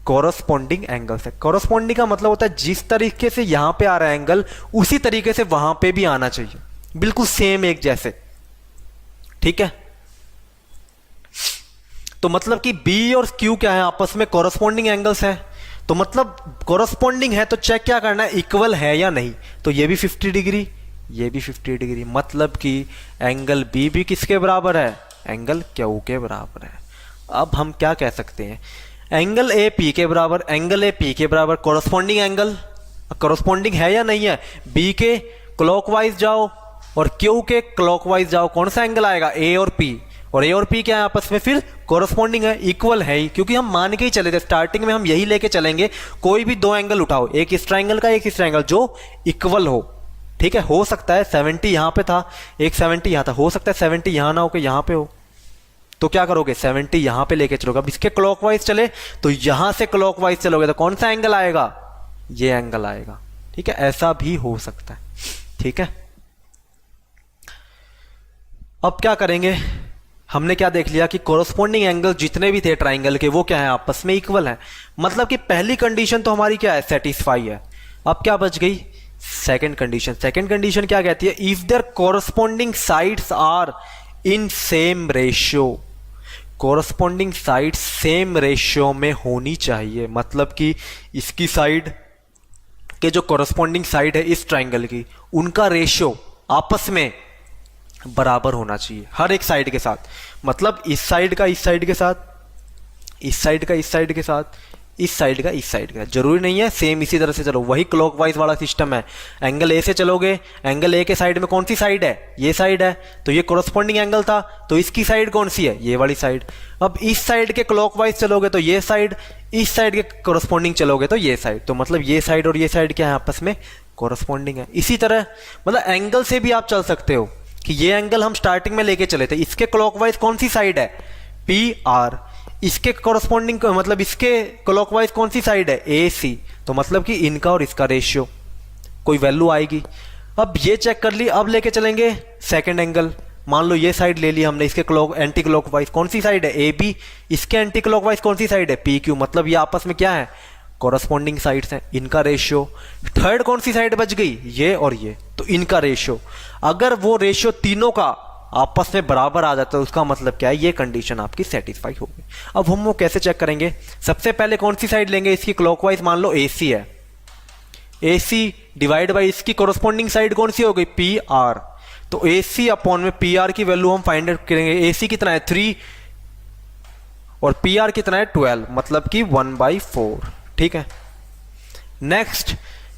कॉरस्पॉन्डिंग एंगल्स है। कॉरस्पॉन्डिंग का मतलब होता है जिस तरीके से यहां पे आ रहा है एंगल उसी तरीके से वहां पे भी आना चाहिए, बिल्कुल सेम एक जैसे, ठीक है। तो मतलब कि बी और क्यू क्या है? आपस में कॉरस्पॉन्डिंग एंगल्स हैं। तो मतलब कॉरस्पॉन्डिंग है तो चेक क्या करना है? इक्वल है या नहीं। तो ये भी 50 डिग्री, ये भी 50 डिग्री, मतलब कि एंगल बी भी किसके बराबर है? एंगल क्यू के बराबर है। अब हम क्या कह सकते हैं? एंगल ए पी के बराबर, एंगल ए पी के बराबर, कॉरस्पॉन्डिंग एंगल। कॉरस्पॉन्डिंग है या नहीं है? बी के क्लॉकवाइज जाओ और क्यू के क्लॉकवाइज जाओ, कौन सा एंगल आएगा? ए और पी। और ए और पी क्या है आपस में? फिर कॉरस्पॉन्डिंग है, इक्वल है ही, क्योंकि हम मान के ही चले थे स्टार्टिंग में, हम यही लेके चलेंगे। कोई भी दो एंगल उठाओ, एक इस ट्राइंगल का एक इस ट्राइंगल, जो इक्वल हो, ठीक है। हो सकता है 70 यहां पे था, एक 70 यहां था, हो सकता है 70 यहां ना हो के यहां पे हो, तो क्या करोगे? 70 यहां पे लेके चलोगे। अब इसके क्लॉकवाइज चले तो यहां से क्लॉकवाइज चलोगे तो कौन सा एंगल आएगा? ये एंगल आएगा, ठीक है। ऐसा भी हो सकता है, ठीक है। अब क्या करेंगे? हमने क्या देख लिया कि कॉरस्पॉन्डिंग एंगल जितने भी थे ट्राइंगल के वो क्या है? आपस में इक्वल है। मतलब कि पहली कंडीशन तो हमारी क्या है? सेटिस्फाई है। अब क्या बच गई? Second condition. सेकंड कंडीशन क्या कहती है? If there corresponding sides are in same ratio. Corresponding sides same ratio में होनी चाहिए, मतलब कि इसकी साइड के जो कॉरस्पॉन्डिंग साइड है इस ट्राइंगल की, उनका रेशियो आपस में बराबर होना चाहिए हर एक साइड के साथ। मतलब इस साइड का इस साइड के साथ, इस साइड का इस साइड के साथ, इस साइड का इस साइड के साथ। जरूरी नहीं है सेम इसी तरह से चलो, वही क्लॉकवाइज वाला सिस्टम है। एंगल ए से चलोगे, एंगल ए के साइड में कौन सी साइड है? ये साइड है, तो ये कॉरस्पॉन्डिंग एंगल था, तो इसकी साइड कौन सी है? ये वाली साइड। अब इस साइड के क्लॉकवाइज चलोगे तो ये साइड, इस साइड के कॉरस्पॉन्डिंग चलोगे तो ये साइड। तो मतलब ये साइड और ये साइड क्या है? आपस में कॉरस्पॉन्डिंग है। इसी तरह मतलब एंगल से भी आप चल सकते हो कि ये एंगल हम स्टार्टिंग में लेके चले थे, इसके क्लॉकवाइज कौन सी साइड है, पी आर, इसके कॉरस्पॉन्डिंग मतलब इसके क्लॉकवाइज कौन सी साइड है, ए सी, तो मतलब कि इनका और इसका रेशियो कोई वैल्यू आएगी। अब ये चेक कर ली, अब लेके चलेंगे सेकंड एंगल, मान लो ये साइड ले ली हमने, इसके एंटी क्लॉकवाइज कौन सी साइड है, ए बी, इसके एंटी क्लॉकवाइज कौन सी साइड है, पी क्यू, मतलब ये आपस में क्या है, कॉरस्पॉन्डिंग साइड्स हैं, इनका रेशियो। थर्ड कौन सी साइड बच गई, ये और ये, तो इनका रेशियो। अगर वो रेशियो तीनों का आपस में बराबर आ जाता है उसका मतलब क्या है, ये कंडीशन आपकी सेटिस्फाई होगी। अब हम वो कैसे चेक करेंगे, सबसे पहले कौन सी साइड लेंगे, इसकी क्लॉकवाइज मान लो ए सी है, ए सी डिवाइड बाई इसकी कॉरस्पॉन्डिंग साइड कौन सी हो गई, पी आर, तो ए सी अपॉन में पी आर की वैल्यू हम फाइंड आउट करेंगे। ए सी कितना है 3 और पी आर कितना है 12, मतलब कि 1/4, ठीक है। नेक्स्ट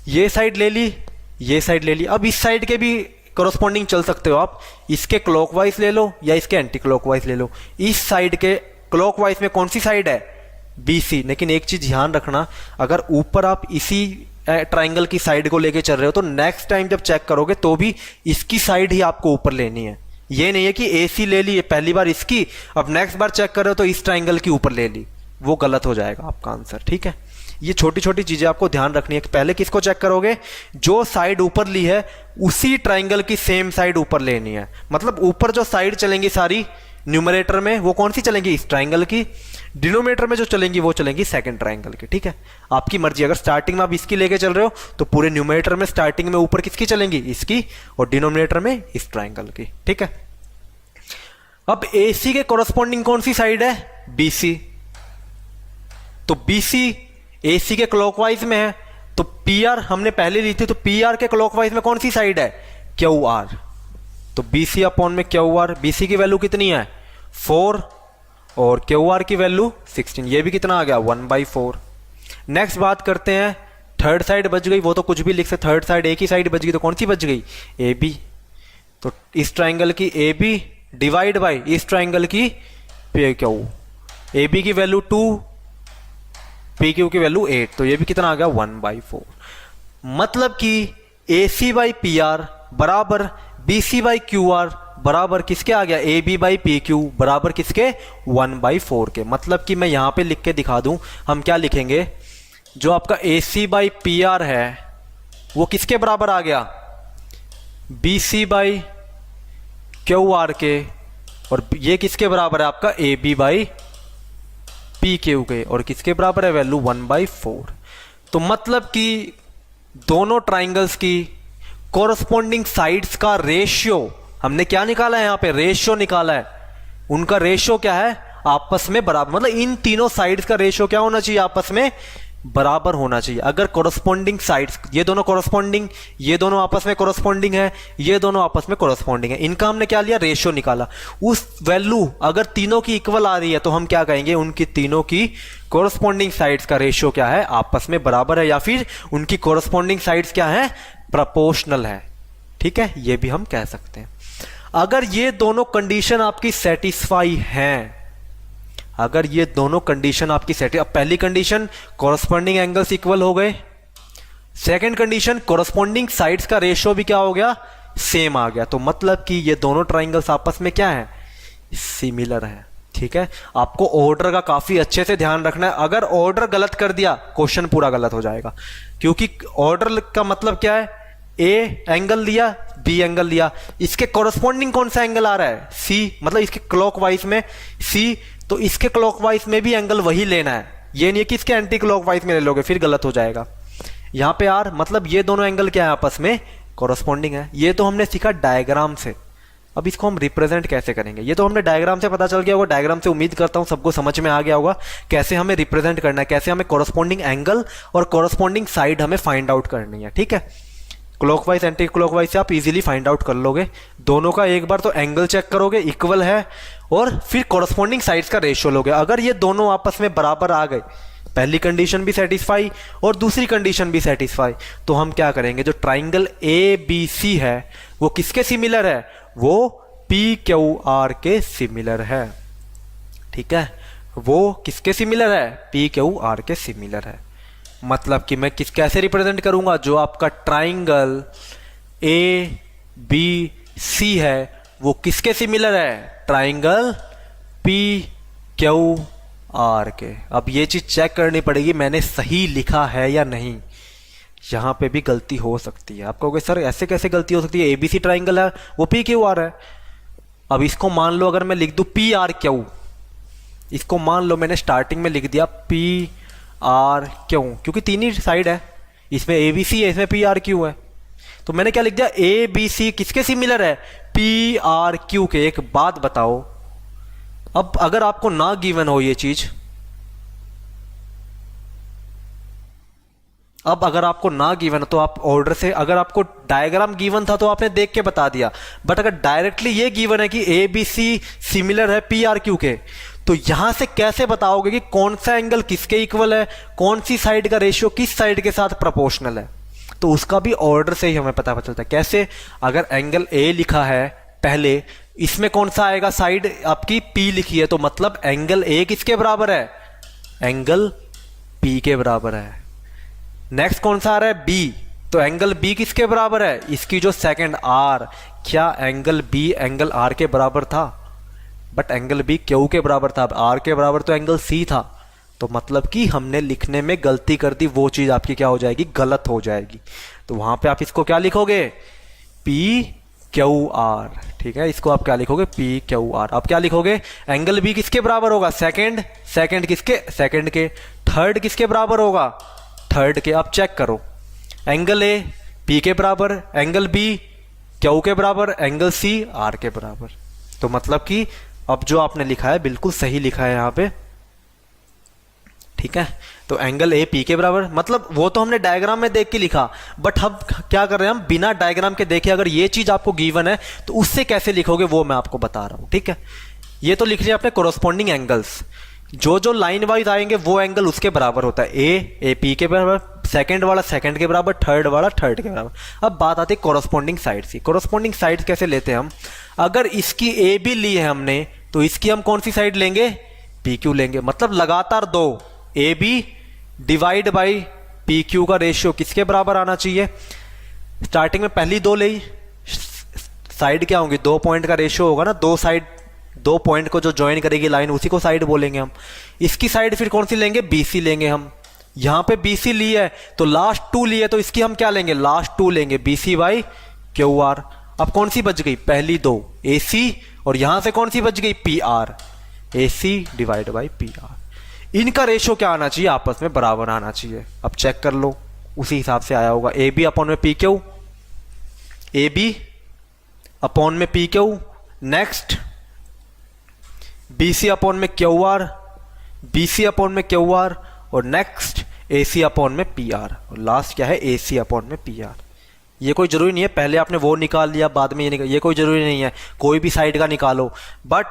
ये साइड ले ली, ये साइड ले ली, अब इस साइड के भी कॉरस्पॉन्डिंग चल सकते हो आप, इसके क्लॉकवाइज ले लो या इसके एंटी क्लॉकवाइज ले लो। इस साइड के क्लॉकवाइज में कौन सी साइड है, बी सी, लेकिन एक चीज ध्यान रखना, अगर ऊपर आप इसी ट्राइंगल की साइड को लेके चल रहे हो तो नेक्स्ट टाइम जब चेक करोगे तो भी इसकी साइड ही आपको ऊपर लेनी है। ये नहीं है कि ए सी ले ली पहली बार इसकी, अब नेक्स्ट बार चेक कर रहे हो तो इस ट्राइंगल की ऊपर ले ली, वो गलत हो जाएगा आपका आंसर, ठीक है। ये छोटी छोटी चीजें आपको ध्यान रखनी है। पहले किसको चेक करोगे, जो साइड ऊपर ली है उसी ट्राइंगल की सेम साइड ऊपर लेनी है, मतलब ऊपर जो साइड चलेंगी सारी न्यूमरेटर में वो कौन सी चलेंगी, इस ट्राइंगल की, डिनोमिनेटर में जो चलेंगी वो चलेंगी सेकंड ट्राइंगल की, ठीक है। आपकी मर्जी, अगर स्टार्टिंग में आप इसकी लेके चल रहे हो तो पूरे न्यूमरेटर में स्टार्टिंग में ऊपर किसकी चलेंगी, इसकी, और डिनोमिनेटर में इस ट्राइंगल की, ठीक है। अब AC के कॉरस्पॉन्डिंग कौन सी साइड है, BC, तो BC AC के क्लॉकवाइज में है, तो PR हमने पहले ली थी, तो PR के क्लॉकवाइज में कौन सी साइड है, QR, तो BC अपॉन में QR, BC की वैल्यू कितनी है 4 और QR की वैल्यू 16, ये भी कितना आ गया 1/4। नेक्स्ट बात करते हैं, थर्ड साइड बच गई, वो तो कुछ भी लिख सकते, थर्ड साइड एक ही साइड बच गई, तो कौन सी बच गई, AB, तो इस ट्राइंगल की AB डिवाइड बाई इस ट्राइंगल की PQ, AB की वैल्यू 2, PQ की वैल्यू 8, तो ये भी कितना आ गया 1/4। मतलब कि AC बाई PR बराबर BC बाई QR बराबर किसके आ गया, AB बाई PQ बराबर किसके 1/4 के। मतलब कि मैं यहां पे लिख के दिखा दूं, हम क्या लिखेंगे, जो आपका AC बाई PR है वो किसके बराबर आ गया, BC बाई QR के, और ये किसके बराबर है आपका AB बाई PQ के, और किसके बराबर है वैल्यू 1/4। तो मतलब कि दोनों ट्राइंगल्स की कॉरस्पॉन्डिंग साइड्स का रेशियो हमने क्या निकाला है, यहां पे रेशियो निकाला है, उनका रेशियो क्या है, आपस में बराबर, मतलब इन तीनों साइड्स का रेशियो क्या होना चाहिए, आपस में बराबर होना चाहिए। अगर कॉरस्पॉन्डिंग साइड्स, ये दोनों कॉरस्पॉन्डिंग, ये दोनों आपस में कॉरस्पॉन्डिंग है, ये दोनों आपस में कॉरस्पॉन्डिंग है, इनका हमने क्या लिया, रेशियो निकाला। उस वैल्यू अगर तीनों की इक्वल आ रही है तो हम क्या कहेंगे, उनकी तीनों की कॉरस्पॉन्डिंग साइड्स का रेशियो क्या है, आपस में बराबर है, या फिर उनकी कॉरस्पॉन्डिंग साइड्स क्या है, प्रोपोर्शनल है, ठीक है, ये भी हम कह सकते हैं। अगर ये दोनों कंडीशन आपकी सेटिस्फाई हैं, अगर ये दोनों कंडीशन आपकी अब पहली कंडीशन कॉरस्पॉन्डिंग एंगल्स इक्वल हो गए, सेकंड कंडीशन कॉरस्पॉन्डिंग साइड्स का रेशियो भी क्या हो गया, सेम आ गया, तो मतलब कि ये दोनों ट्राइंगल्स आपस में क्या है, सिमिलर है, ठीक है। आपको ऑर्डर का काफी अच्छे से ध्यान रखना है, अगर ऑर्डर गलत कर दिया क्वेश्चन पूरा गलत हो जाएगा, क्योंकि ऑर्डर का मतलब क्या है, ए एंगल लिया, बी एंगल लिया, इसके कॉरस्पॉन्डिंग कौन सा एंगल आ रहा है, सी, मतलब इसके क्लॉकवाइज में सी, तो इसके क्लॉकवाइज में भी एंगल वही लेना है, ये नहीं है कि इसके एंटी क्लॉकवाइज में ले लोगे फिर गलत हो जाएगा। यहां पे आर, मतलब ये दोनों एंगल क्या है, आपस में कॉरस्पॉन्डिंग है। ये तो हमने सीखा डायग्राम से, अब इसको हम रिप्रेजेंट कैसे करेंगे, ये तो हमने डायग्राम से पता चल गया होगा, डायग्राम से उम्मीद करता हूं सबको समझ में आ गया होगा कैसे हमें रिप्रेजेंट करना है, कैसे हमें कॉरस्पॉन्डिंग एंगल और कॉरस्पॉन्डिंग साइड हमें फाइंड आउट करनी है, ठीक है। क्लॉकवाइज एंटी क्लॉकवाइज से आप इजीली फाइंड आउट कर लोगे, दोनों का एक बार तो एंगल चेक करोगे इक्वल है, और फिर कॉरस्पॉन्डिंग साइड्स का रेशियो लोगे। अगर ये दोनों आपस में बराबर आ गए, पहली कंडीशन भी सेटिस्फाई और दूसरी कंडीशन भी सेटिस्फाई, तो हम क्या करेंगे, जो ट्राइंगल ABC है वो किसके सिमिलर है, वो PQR के सिमिलर है, ठीक है, वो किसके सिमिलर है, PQR के सिमिलर है। मतलब कि मैं कैसे रिप्रेजेंट करूंगा, जो आपका ट्राइंगल ABC है वो किसके सिमिलर है? ट्राइंगल पी क्यू आर के। अब ये चीज चेक करनी पड़ेगी मैंने सही लिखा है या नहीं, यहाँ पे भी गलती हो सकती है। आप कहोगे सर ऐसे कैसे गलती हो सकती है, एबीसी ट्राइंगल है वो पी क्यू आर है। अब इसको मान लो अगर मैं लिख दूं पी आर क्यू, इसको मान लो मैंने स्टार्टिंग में लिख दिया पी आर क्यू, क्योंकि तीन ही साइड है, इसमें ए बी सी है, इसमें पी आर क्यू है, तो मैंने क्या लिख दिया ए बी सी किसके सिमिलर है? पी आर क्यू के। एक बात बताओ, अब अगर आपको ना गिवन हो ये चीज, अब अगर आपको ना गिवन तो आप ऑर्डर से, अगर आपको डायग्राम गिवन था तो आपने देख के बता दिया, बट अगर डायरेक्टली ये गिवन है कि ए बी सी सिमिलर है पी आर क्यू के, तो यहां से कैसे बताओगे कि कौन सा एंगल किसके इक्वल है, कौन सी साइड का रेशियो किस साइड के साथ प्रोपोर्शनल है? तो उसका भी ऑर्डर से ही हमें पता चलता है। कैसे? अगर एंगल ए लिखा है पहले, इसमें कौन सा आएगा? साइड आपकी पी लिखी है, तो मतलब एंगल ए किसके बराबर है? एंगल पी के बराबर है। नेक्स्ट कौन सा आ रहा है? बी, तो एंगल बी किसके बराबर है? इसकी जो सेकंड आर, क्या एंगल बी एंगल आर के बराबर था? बट एंगल बी क्यू के बराबर था, अब आर के बराबर तो एंगल सी था, तो मतलब कि हमने लिखने में गलती कर दी, वो चीज आपकी क्या हो जाएगी? गलत हो जाएगी। तो वहां पे आप इसको क्या लिखोगे? पी क्यू आर, ठीक है, इसको आप क्या लिखोगे? P Q are. अब क्या लिखोगे? एंगल बी किसके बराबर होगा? सेकंड, सेकंड किसके? सेकंड के। थर्ड किसके बराबर होगा? थर्ड के। अब चेक करो, एंगल ए पी के बराबर, एंगल बी क्यू के बराबर, एंगल सी आर के बराबर। तो मतलब कि अब जो आपने लिखा है बिल्कुल सही लिखा है यहाँ पे, ठीक है। तो एंगल ए पी के बराबर, मतलब वो तो हमने डायग्राम में देख के लिखा, बट हम क्या कर रहे हैं, हम बिना डायग्राम के देखे अगर ये चीज आपको गिवन है तो उससे कैसे लिखोगे वो मैं आपको बता रहा हूं, ठीक है। ये तो लिख लिया आपने कोरोस्पोंडिंग एंगल्स, जो जो लाइन वाइज आएंगे वो एंगल उसके बराबर होता है। ए पी के बराबर, सेकंड वाला सेकंड के बराबर, थर्ड वाला थर्ड के बराबर। अब बात आती है कोरोस्पोंडिंग साइड्स की। कोरोस्पोंडिंग साइड्स कैसे लेते हैं हम? अगर इसकी ए बी ली है हमने, तो इसकी हम कौन सी साइड लेंगे? पी क्यू लेंगे। मतलब लगातार दो A B divide by P Q का रेशियो किसके बराबर आना चाहिए? स्टार्टिंग में पहली दो ली, साइड क्या होंगी? दो पॉइंट का रेशियो होगा ना, दो साइड, दो पॉइंट को जो ज्वाइन करेगी लाइन उसी को साइड बोलेंगे हम। इसकी साइड फिर कौन सी लेंगे? बीसी लेंगे हम। यहां पे बीसी ली है तो लास्ट टू ली है, तो इसकी हम क्या लेंगे? लास्ट टू लेंगे, बीसी बाई क्यू आर। अब कौन सी बच गई? पहली दो एसी, और यहां से कौन सी बच गई? P R. AC divide by P R. इनका रेशियो क्या आना चाहिए? आपस में बराबर आना चाहिए। अब चेक कर लो, उसी हिसाब से आया होगा। ए बी अपॉन में P Q, A B upon में P Q. Next BC upon में क्यू आर, बीसी अपॉन में क्यू आर, और नेक्स्ट एसी अपॉन में पी आर, और लास्ट क्या है? एसी अपॉन में पी आर। ये कोई जरूरी नहीं है पहले आपने वो निकाल लिया बाद में ये निकाल, ये कोई जरूरी नहीं है, कोई भी साइड का निकालो, बट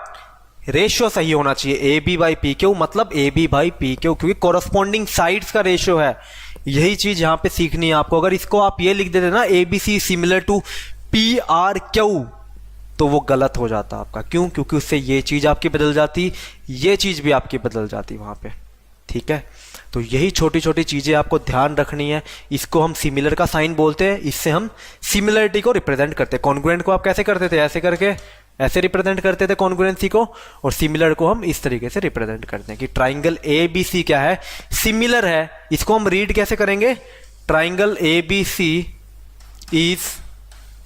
रेशियो सही होना चाहिए। A B by P Q मतलब A B by P Q, क्योंकि कोरस्पॉन्डिंग साइड्स का रेशियो है। यही चीज यहां पे सीखनी है आपको। अगर इसको आप ये लिख देते ना A B C similar to P R Q, तो वो गलत हो जाता आपका। क्यों? क्योंकि उससे ये चीज आपकी बदल जाती, ये चीज भी आपकी बदल जाती वहां पे, ठीक है। तो यही छोटी छोटी चीजें आपको ध्यान रखनी है। इसको हम सिमिलर का साइन बोलते हैं, इससे हम सिमिलरिटी को रिप्रेजेंट करते हैं। कॉन्ग्रुएंट को आप कैसे करते थे? ऐसे करके ऐसे रिप्रेजेंट करते थे कॉन्ग्रुएंसी को, और सिमिलर को हम इस तरीके से रिप्रेजेंट करते हैं कि ट्राइंगल ए बी सी क्या है? सिमिलर है। इसको हम रीड कैसे करेंगे? Triangle A B C is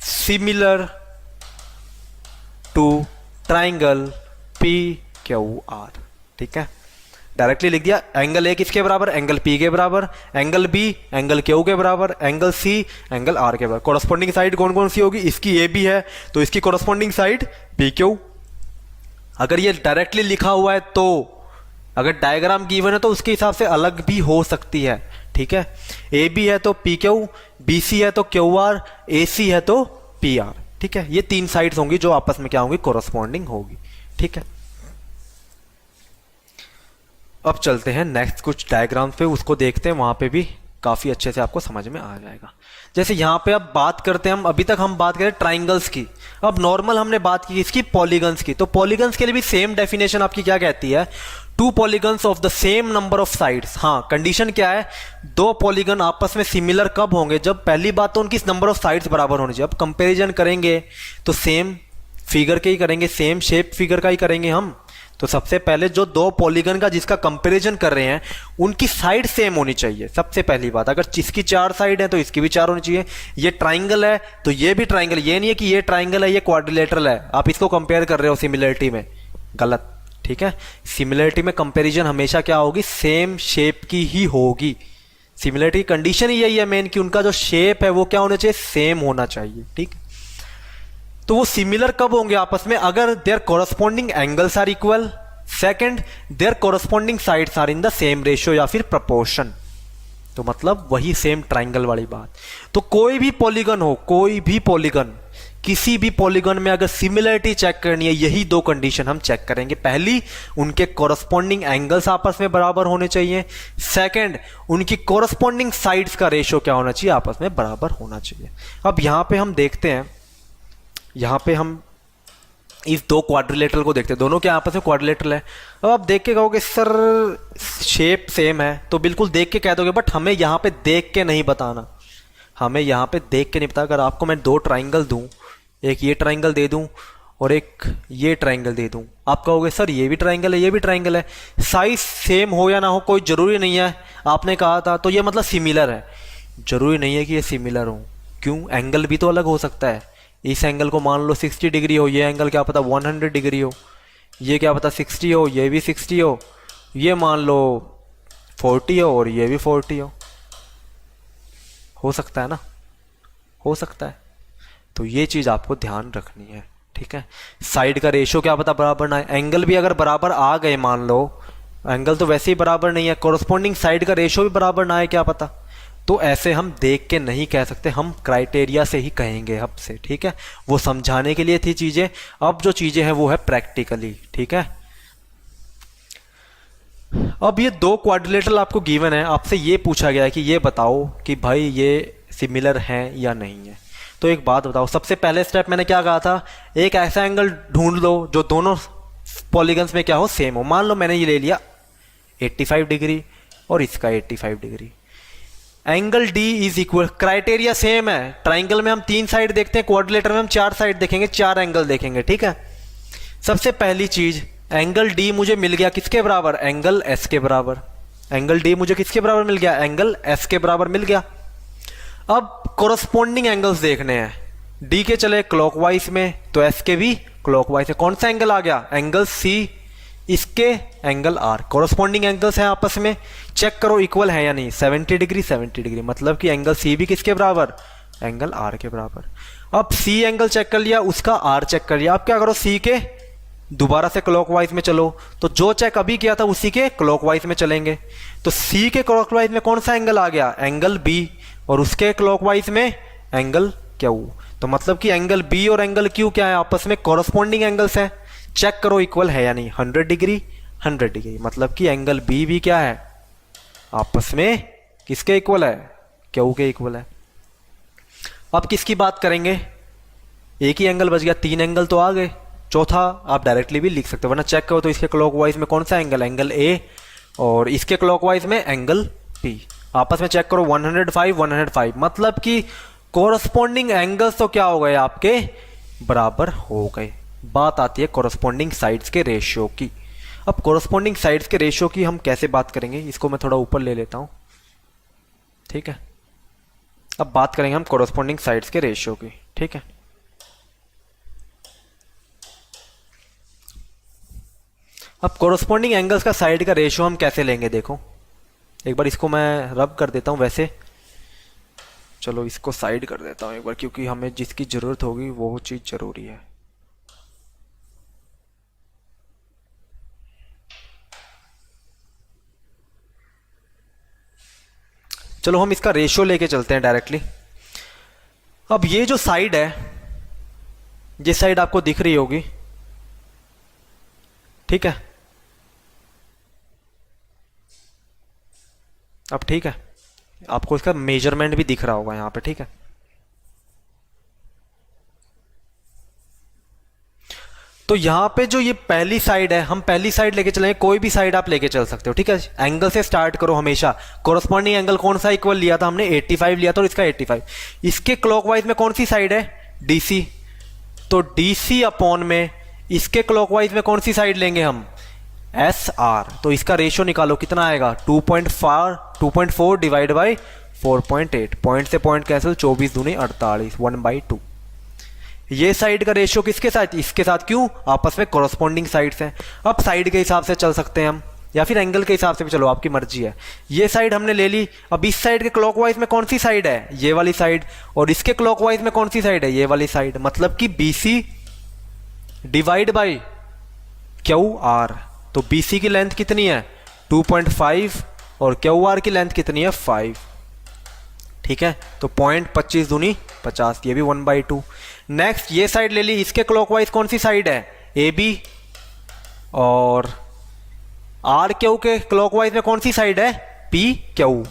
similar to triangle P Q R, ठीक है। डायरेक्टली लिख दिया। एंगल ए किसके बराबर? एंगल पी के बराबर, एंगल बी एंगल क्यू के बराबर, एंगल सी एंगल आर के बराबर। कोरस्पोंडिंग साइड कौन कौन सी होगी? इसकी ए बी है तो इसकी कोरस्पोंडिंग साइड पी क्यू। अगर ये डायरेक्टली लिखा हुआ है तो, अगर डायग्राम गिवन है तो उसके हिसाब से अलग भी हो सकती है, ठीक है। ए बी है तो पी क्यू, बी सी है तो क्यू आर, ए सी है तो पी आर, ठीक है। ये तीन साइड्स होंगी जो आपस में क्या होंगी? कोरस्पोंडिंग होगी, ठीक है। अब चलते हैं नेक्स्ट कुछ डायग्राम पे, उसको देखते हैं, वहां पे भी काफी अच्छे से आपको समझ में आ जाएगा। जैसे यहाँ पे अब बात करते हैं हम, अभी तक हम बात करें ट्राइंगल्स की, अब नॉर्मल हमने बात की इसकी पॉलीगन्स की। तो पॉलीगन्स के लिए भी सेम डेफिनेशन आपकी क्या कहती है? Two polygons of the same number of sides. हाँ, कंडीशन क्या है? दो पॉलीगन आपस में सिमिलर कब होंगे? जब पहली बात तो उनकी नंबर ऑफ साइड्स बराबर होनी चाहिए। अब कंपेरिजन करेंगे तो सेम फिगर के ही करेंगे, सेम शेप फिगर का ही करेंगे हम। तो सबसे पहले जो दो पॉलीगन का जिसका कंपैरिजन कर रहे हैं उनकी साइड सेम होनी चाहिए, सबसे पहली बात। अगर इसकी 4 साइड है तो इसकी भी 4 होनी चाहिए। ये ट्राइंगल है तो ये भी ट्राइंगल, ये नहीं है कि ये ट्राइंगल है ये क्वाड्रिलेटरल है, आप इसको कंपेयर कर रहे हो सिमिलरिटी में, गलत। ठीक है, सिमिलरिटी में कंपैरिजन हमेशा क्या होगी, सेम शेप की ही होगी। सिमिलरिटी कंडीशन ही यही है मेन, कि उनका जो शेप है वो क्या होना चाहिए, सेम होना चाहिए। ठीक, तो वो सिमिलर कब होंगे आपस में, अगर their corresponding angles are equal, second their corresponding sides are in the same ratio या फिर प्रपोर्शन। तो मतलब वही सेम ट्राइंगल वाली बात। तो कोई भी पॉलीगन हो, कोई भी पॉलीगन, किसी भी पॉलीगन में अगर सिमिलरिटी चेक करनी है, यही दो कंडीशन हम चेक करेंगे। पहली, उनके कोरस्पॉन्डिंग एंगल्स आपस में बराबर होने चाहिए। सेकंड, उनकी कोरस्पॉन्डिंग साइड्स का रेशियो क्या होना चाहिए, आपस में बराबर होना चाहिए। अब यहां पे हम देखते हैं, यहां पे हम इस दो क्वाड्रिलेटरल को देखते हैं, दोनों के आपस में क्वाड्रिलेटरल है। अब आप देख के कहोगे सर शेप सेम है, तो बिल्कुल देख के कह दोगे, बट हमें यहां पे देख के नहीं बताना, हमें यहां पे देख के नहीं पता। अगर आपको मैं दो ट्राइंगल दूं, एक ये ट्राइंगल दे दूं और एक ये ट्राइंगल दे दूं, आप कहोगे सर ये भी ट्राइंगल है ये भी ट्राइंगल है, साइज सेम हो या ना हो कोई जरूरी नहीं है, आपने कहा था तो ये मतलब सिमिलर है। जरूरी नहीं है कि ये सिमिलर हो, क्यों, एंगल भी तो अलग हो सकता है। इस एंगल को मान लो 60 डिग्री हो, ये एंगल क्या पता 100 डिग्री हो, ये क्या पता 60 हो, ये भी 60 हो, ये मान लो 40 हो और ये भी 40 हो सकता है ना, हो सकता है। तो ये चीज़ आपको ध्यान रखनी है। ठीक है, साइड का रेशियो क्या पता बराबर ना है, एंगल भी अगर बराबर आ गए, मान लो एंगल तो वैसे ही बराबर नहीं है, कोरस्पॉन्डिंग साइड का रेशियो भी बराबर ना है क्या पता। तो ऐसे हम देख के नहीं कह सकते, हम क्राइटेरिया से ही कहेंगे अब से। ठीक है, वो समझाने के लिए थी चीजें, अब जो चीजें हैं वो है प्रैक्टिकली। ठीक है, अब ये दो क्वाड्रिलेटरल आपको गिवन है, आपसे ये पूछा गया है कि ये बताओ कि भाई ये सिमिलर हैं या नहीं है। तो एक बात बताओ, सबसे पहले स्टेप मैंने क्या कहा था, एक ऐसा एंगल ढूंढ लो जो दोनों पॉलीगन्स में क्या हो, सेम हो। मान लो मैंने ये ले लिया 85 डिग्री और इसका 85 degree, angle D is equal, criteria same है। ट्राइंगल में हम 3 साइड देखते हैं, क्वाड्रिलेटरल में हम 4 साइड देखेंगे, 4 एंगल देखेंगे। ठीक है, सबसे पहली चीज एंगल डी मुझे मिल गया किसके बराबर, एंगल एस के बराबर। एंगल डी मुझे किसके बराबर मिल गया, एंगल एस के बराबर मिल गया। अब कोरस्पॉन्डिंग एंगल्स देखने हैं, डी के चले क्लॉकवाइज में तो एस के भी क्लॉकवाइज में, कौन सा एंगल आ गया, एंगल सी, इसके एंगल आर, कोरस्पॉन्डिंग एंगल्स हैं आपस में, चेक करो इक्वल है या नहीं, 70 डिग्री 70 डिग्री, मतलब कि एंगल सी भी किसके बराबर, एंगल आर के बराबर। अब सी एंगल चेक कर लिया, उसका आर चेक कर लिया, अब क्या करो, सी के दोबारा से क्लॉकवाइज में चलो, तो जो चेक अभी किया था उसी के क्लॉकवाइज में चलेंगे। तो सी के क्लॉकवाइज में कौन सा एंगल आ गया, एंगल बी, और उसके क्लॉकवाइज में एंगल क्यू। तो मतलब कि एंगल बी और एंगल क्यू क्या है, आपस में कोरस्पॉन्डिंग एंगल्स हैं, चेक करो इक्वल है या नहीं, 100 डिग्री 100 डिग्री, मतलब कि एंगल बी भी क्या है, आपस में किसके इक्वल है, क्यू के इक्वल है। अब किसकी बात करेंगे, एक ही एंगल बच गया, 3 एंगल तो आ गए, चौथा आप डायरेक्टली भी लिख सकते हो, वरना चेक करो तो इसके क्लॉकवाइज में कौन सा एंगल, एंगल ए, और इसके क्लॉकवाइज में एंगल पी, आपस में चेक करो 105 105, मतलब कि कोरस्पॉन्डिंग एंगल्स तो क्या हो गए, आपके बराबर हो गए। बात आती है कोरस्पॉन्डिंग साइड्स के रेशियो की। अब कोरस्पॉन्डिंग साइड्स के रेशियो की हम कैसे बात करेंगे, इसको मैं थोड़ा ऊपर ले लेता हूं। ठीक है, अब बात करेंगे हम कोरस्पॉन्डिंग साइड्स के रेशियो की। ठीक है, अब कोरस्पॉन्डिंग एंगल्स का साइड का रेशियो हम कैसे लेंगे, देखो एक बार इसको मैं रब कर देता हूं, वैसे चलो इसको साइड कर देता हूं एक बार, क्योंकि हमें जिसकी जरूरत होगी वो चीज जरूरी है। चलो हम इसका रेशियो लेके चलते हैं डायरेक्टली। अब ये जो साइड है, ये साइड आपको दिख रही होगी, ठीक है, अब ठीक है, आपको इसका मेजरमेंट भी दिख रहा होगा यहां पे। ठीक है, तो यहां पे जो ये पहली साइड है, हम पहली साइड लेके चलेंगे, कोई भी साइड आप लेके चल सकते हो। ठीक है, एंगल से स्टार्ट करो हमेशा। कोरस्पॉन्डिंग एंगल कौन सा इक्वल लिया था हमने, 85 लिया था, और इसका 85, इसके क्लॉकवाइज में कौन सी साइड है, डीसी, तो DC अपॉन में इसके क्लॉकवाइज में कौन सी साइड लेंगे हम, SR। तो इसका रेशियो निकालो, कितना आएगा 2.4 डिवाइड बाई 4.8, पॉइंट से पॉइंट कैंसिल, 24 दूनी 48, 1/2। ये साइड का रेशियो किसके साथ, इसके साथ, क्यों, आपस में कॉरस्पॉन्डिंग साइड्स हैं। अब साइड के हिसाब से चल सकते हैं हम, या फिर एंगल के हिसाब से भी, चलो आपकी मर्जी है। ये साइड हमने ले ली, अब इस साइड के क्लॉकवाइज में कौन सी साइड है, ये वाली साइड, और इसके क्लॉकवाइज में कौन सी साइड है, ये वाली साइड, मतलब कि BC डिवाइड बाई QR। तो BC की लेंथ कितनी है 2.5 और QR की लेंथ कितनी है 5, ठीक है। तो पॉइंट 25 दूनी 50, ये भी 1/2। नेक्स्ट ये साइड ले ली, इसके क्लॉकवाइज कौन सी साइड है, AB, और RQ के क्लॉकवाइज में कौन सी साइड है, PQ।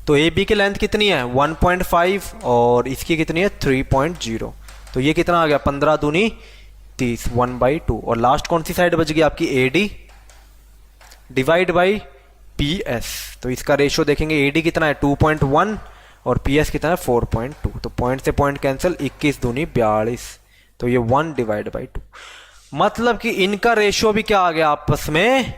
तो AB की लेंथ कितनी है 1.5 और इसकी कितनी है 3.0। तो ये कितना आ गया 15 दूनी 30, 1/2। और लास्ट कौन सी साइड बच गई आपकी, AD डिवाइड बाई PS। तो इसका रेशियो देखेंगे, AD कितना है 2.1 और PS कितना है 4.2। तो पॉइंट से पॉइंट कैंसिल, 21 दूनी 42। तो ये 1/2। मतलब कि इनका रेशियो भी क्या आ गया, आपस में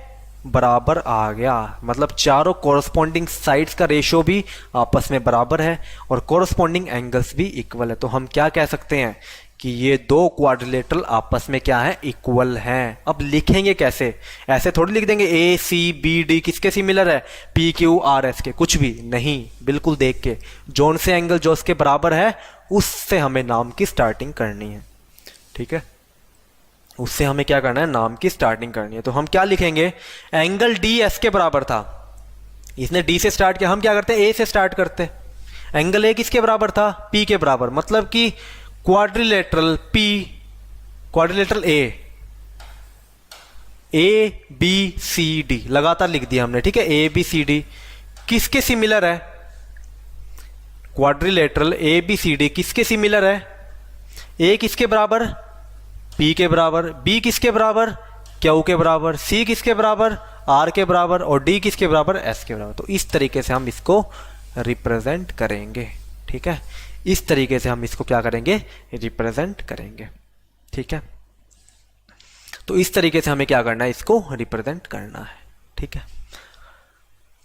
बराबर आ गया। मतलब चारों कॉरस्पॉन्डिंग साइड्स का रेशियो भी आपस में बराबर है और कॉरस्पॉन्डिंग एंगल्स भी इक्वल है। तो हम क्या कह सकते हैं कि ये दो क्वाड्रिलेटरल आपस में क्या है, इक्वल हैं। अब लिखेंगे कैसे, ऐसे थोड़ी लिख देंगे ACBD किसके सिमिलर है, PQRS के, कुछ भी नहीं, बिल्कुल देख के जोन से एंगल जो उसके बराबर है उससे हमें नाम की स्टार्टिंग करनी है, ठीक है। उससे हमें क्या करना है, नाम की स्टार्टिंग करनी है। तो हम क्या लिखेंगे, एंगल DS के बराबर था, इसने D से स्टार्ट किया, हम क्या करते हैं A से स्टार्ट करते। एंगल A किसके बराबर था, P के बराबर, मतलब कि क्वाड्रिलेटरल P, क्वाड्रिलेटरल ABCD लगातार लिख दिया हमने, ठीक है। ABCD किसके सिमिलर है, क्वाड्रिलेटरल ABCD किसके सिमिलर है, A किसके बराबर, P के बराबर, B किसके बराबर, Q के बराबर, C किसके बराबर, R के बराबर, और D किसके बराबर, S के बराबर। तो इस तरीके से हम इसको रिप्रेजेंट करेंगे, ठीक है। इस तरीके से हम इसको क्या करेंगे, रिप्रेजेंट करेंगे, ठीक है। तो इस तरीके से हमें क्या करना है, इसको रिप्रेजेंट करना है, ठीक है।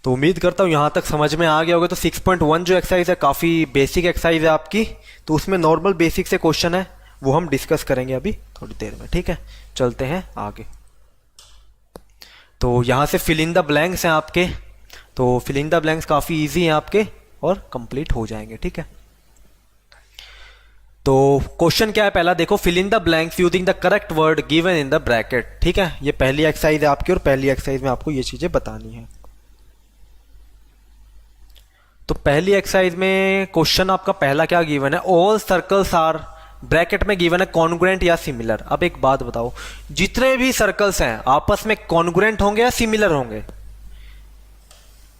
तो उम्मीद करता हूँ यहाँ तक समझ में आ गया होगा। तो 6.1 जो एक्सरसाइज है काफ़ी बेसिक एक्सरसाइज है आपकी, तो उसमें नॉर्मल बेसिक से क्वेश्चन है, वो हम डिस्कस करेंगे अभी थोड़ी देर में, ठीक है। चलते हैं आगे। तो यहाँ से फिल इन द ब्लैंक्स हैं आपके, तो फिल इन द ब्लैंक्स काफ़ी ईजी हैं आपके और कंप्लीट हो जाएंगे, ठीक है। तो क्वेश्चन क्या है पहला, देखो, fill in the blanks using the correct word given in the bracket, ठीक है। ये पहली एक्सरसाइज है आपकी और पहली एक्सरसाइज में आपको ये चीजें बतानी है। तो पहली एक्सरसाइज में क्वेश्चन आपका पहला क्या गिवन है, ऑल सर्कल्स आर, ब्रैकेट में गिवन है कॉन्ग्रुएंट या सिमिलर। अब एक बात बताओ, जितने भी सर्कल्स हैं आपस में कॉन्ग्रुएंट होंगे या सिमिलर होंगे।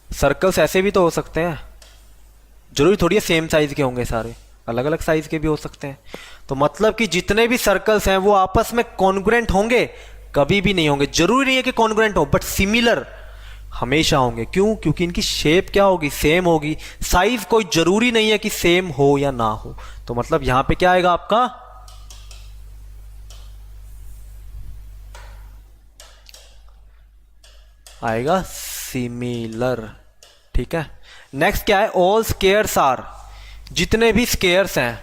सर्कल्स ऐसे भी तो हो सकते हैं, जरूरी थोड़ी है सेम साइज के होंगे, सारे अलग अलग साइज के भी हो सकते हैं। तो मतलब कि जितने भी सर्कल्स हैं वो आपस में कॉन्ग्रुएंट होंगे, कभी भी नहीं होंगे। जरूरी नहीं है कि कॉन्ग्रुएंट हो, बट सिमिलर हमेशा होंगे। क्यों, क्योंकि इनकी शेप क्या होगी, सेम होगी। साइज कोई जरूरी नहीं है कि सेम हो या ना हो। तो मतलब यहां पे क्या आएगा आपका, आएगा सिमिलर, ठीक है। नेक्स्ट क्या है, ऑल स्क्वायर्स आर, जितने भी स्क्वायर्स हैं,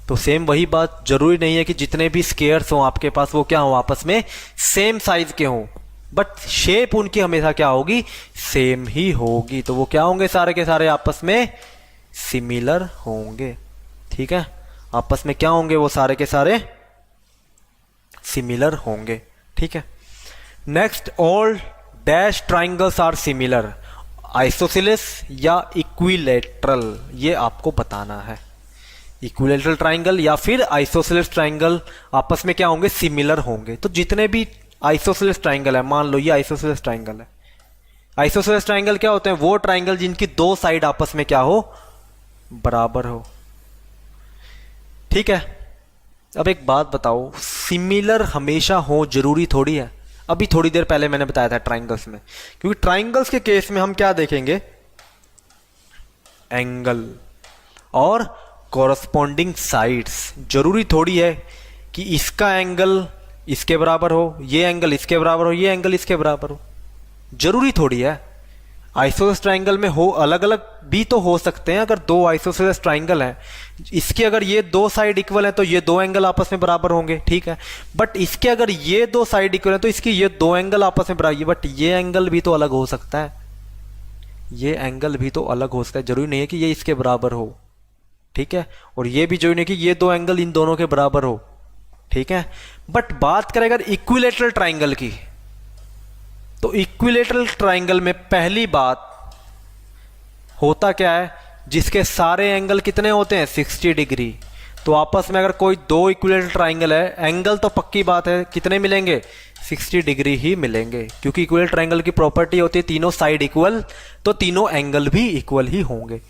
तो सेम वही बात, जरूरी नहीं है कि जितने भी स्क्वायर्स हो आपके पास वो क्या हो, आपस में सेम साइज के हों, बट शेप उनकी हमेशा क्या होगी, सेम ही होगी। तो वो क्या होंगे, सारे के सारे आपस में सिमिलर होंगे, ठीक है। आपस में क्या होंगे, वो सारे के सारे सिमिलर होंगे, ठीक है। Next, all dash triangles are similar, isosceles या इक्विलेटरल, ये आपको बताना है। इक्विलेटरल ट्राइंगल या फिर आइसोसेलेस ट्राइंगल आपस में क्या होंगे, सिमिलर होंगे। तो जितने भी आइसोसेलेस ट्राइंगल है, मान लो ये आइसोसेलेस ट्राइंगल है। आइसोसेलेस ट्राइंगल क्या होते हैं, वो ट्राइंगल जिनकी दो साइड आपस में क्या हो, बराबर हो, ठीक है। अब एक बात बताओ, सिमिलर हमेशा हो जरूरी थोड़ी है। अभी थोड़ी देर पहले मैंने बताया था ट्राइंगल्स में, क्योंकि ट्राइंगल्स के केस में हम क्या देखेंगे, एंगल और कॉरस्पॉन्डिंग साइड्स, जरूरी थोड़ी है कि इसका एंगल इसके बराबर हो, ये एंगल इसके बराबर हो, ये एंगल इसके बराबर हो, जरूरी थोड़ी है। आइसोसेलेस ट्राइंगल में हो अलग अलग भी तो हो सकते हैं। अगर दो आइसोसेलेस ट्राइंगल हैं, इसके अगर ये दो साइड इक्वल है तो ये दो एंगल आपस में बराबर होंगे, ठीक है। बट इसके अगर ये दो साइड इक्वल है तो इसके ये दो एंगल आपस में बराबर, बट ये एंगल भी तो अलग हो सकता है, ये एंगल भी तो अलग हो सकता है, जरूरी नहीं है कि ये इसके बराबर हो, ठीक है। और ये भी जरूरी नहीं कि ये दो एंगल इन दोनों के बराबर हो, ठीक है। बट बात करें अगर इक्विलेटरल ट्राइंगल की, तो इक्विलेटरल ट्राइंगल में पहली बात होता क्या है, जिसके सारे एंगल कितने होते हैं 60 डिग्री। तो आपस में अगर कोई दो इक्विलेटरल ट्राइंगल है, एंगल तो पक्की बात है कितने मिलेंगे 60 डिग्री ही मिलेंगे, क्योंकि इक्विलेटरल ट्राइंगल की प्रॉपर्टी होती है तीनों साइड इक्वल, तो तीनों एंगल भी इक्वल ही होंगे।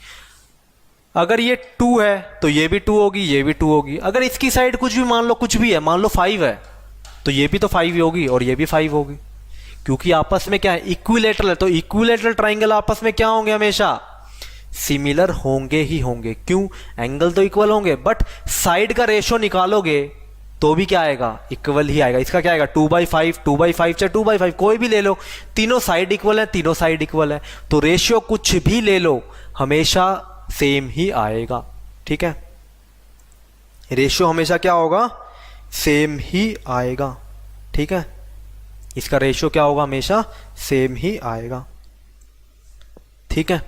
अगर ये 2 है तो ये भी 2 होगी, ये भी 2 होगी। अगर इसकी साइड कुछ भी मान लो, कुछ भी है, मान लो 5 है, तो ये भी तो 5 ही होगी और ये भी 5 होगी, क्योंकि आपस में क्या है इक्विलेटरल है। तो इक्विलेटरल ट्राइंगल आपस में क्या होंगे, हमेशा सिमिलर होंगे ही होंगे। क्यों, एंगल तो इक्वल होंगे, बट साइड का रेशो निकालोगे तो भी क्या आएगा, इक्वल ही आएगा। इसका क्या आएगा 2/5, 2/5 चाहे 2/5 कोई भी ले लो, तीनों साइड इक्वल है, तीनों साइड इक्वल है, तो रेशियो कुछ भी ले लो हमेशा सेम ही आएगा, ठीक है। रेशियो हमेशा क्या होगा, सेम ही आएगा, ठीक है। इसका रेशियो क्या होगा, हमेशा सेम ही आएगा, ठीक है।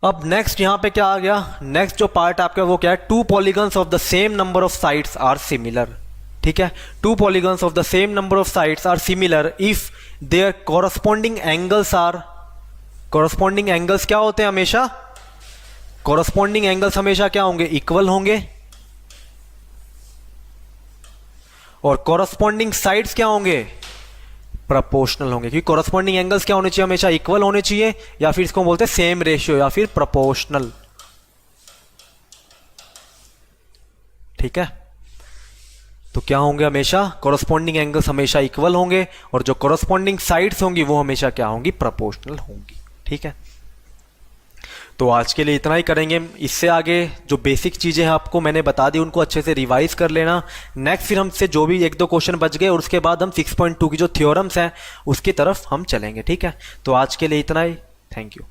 अब नेक्स्ट यहां पे क्या आ गया, नेक्स्ट जो पार्ट आपका वो क्या है, two polygons of the same number of sides are similar, ठीक है। Two polygons of the same number of sides are similar if there corresponding angles are, corresponding angles क्या होते हैं हमेशा, कॉरस्पॉन्डिंग एंगल्स हमेशा क्या होंगे, इक्वल होंगे, और कॉरस्पॉन्डिंग साइड्स क्या होंगे, प्रोपोर्शनल होंगे। क्योंकि कॉरस्पॉन्डिंग एंगल्स क्या होने चाहिए, हमेशा इक्वल होने चाहिए, या फिर इसको बोलते हैं सेम रेशियो या फिर प्रोपोर्शनल, ठीक है। तो क्या होंगे, हमेशा कॉरस्पॉन्डिंग एंगल्स हमेशा इक्वल होंगे, और जो कॉरस्पॉन्डिंग साइड्स होंगी वो हमेशा क्या होंगी, प्रोपोर्शनल होंगी, ठीक है। तो आज के लिए इतना ही करेंगे। इससे आगे जो बेसिक चीज़ें हैं आपको मैंने बता दी, उनको अच्छे से रिवाइज कर लेना। नेक्स्ट फिर हमसे जो भी 1-2 क्वेश्चन बच गए, और उसके बाद हम 6.2 की जो थ्योरम्स हैं उसकी तरफ हम चलेंगे, ठीक है। तो आज के लिए इतना ही, थैंक यू।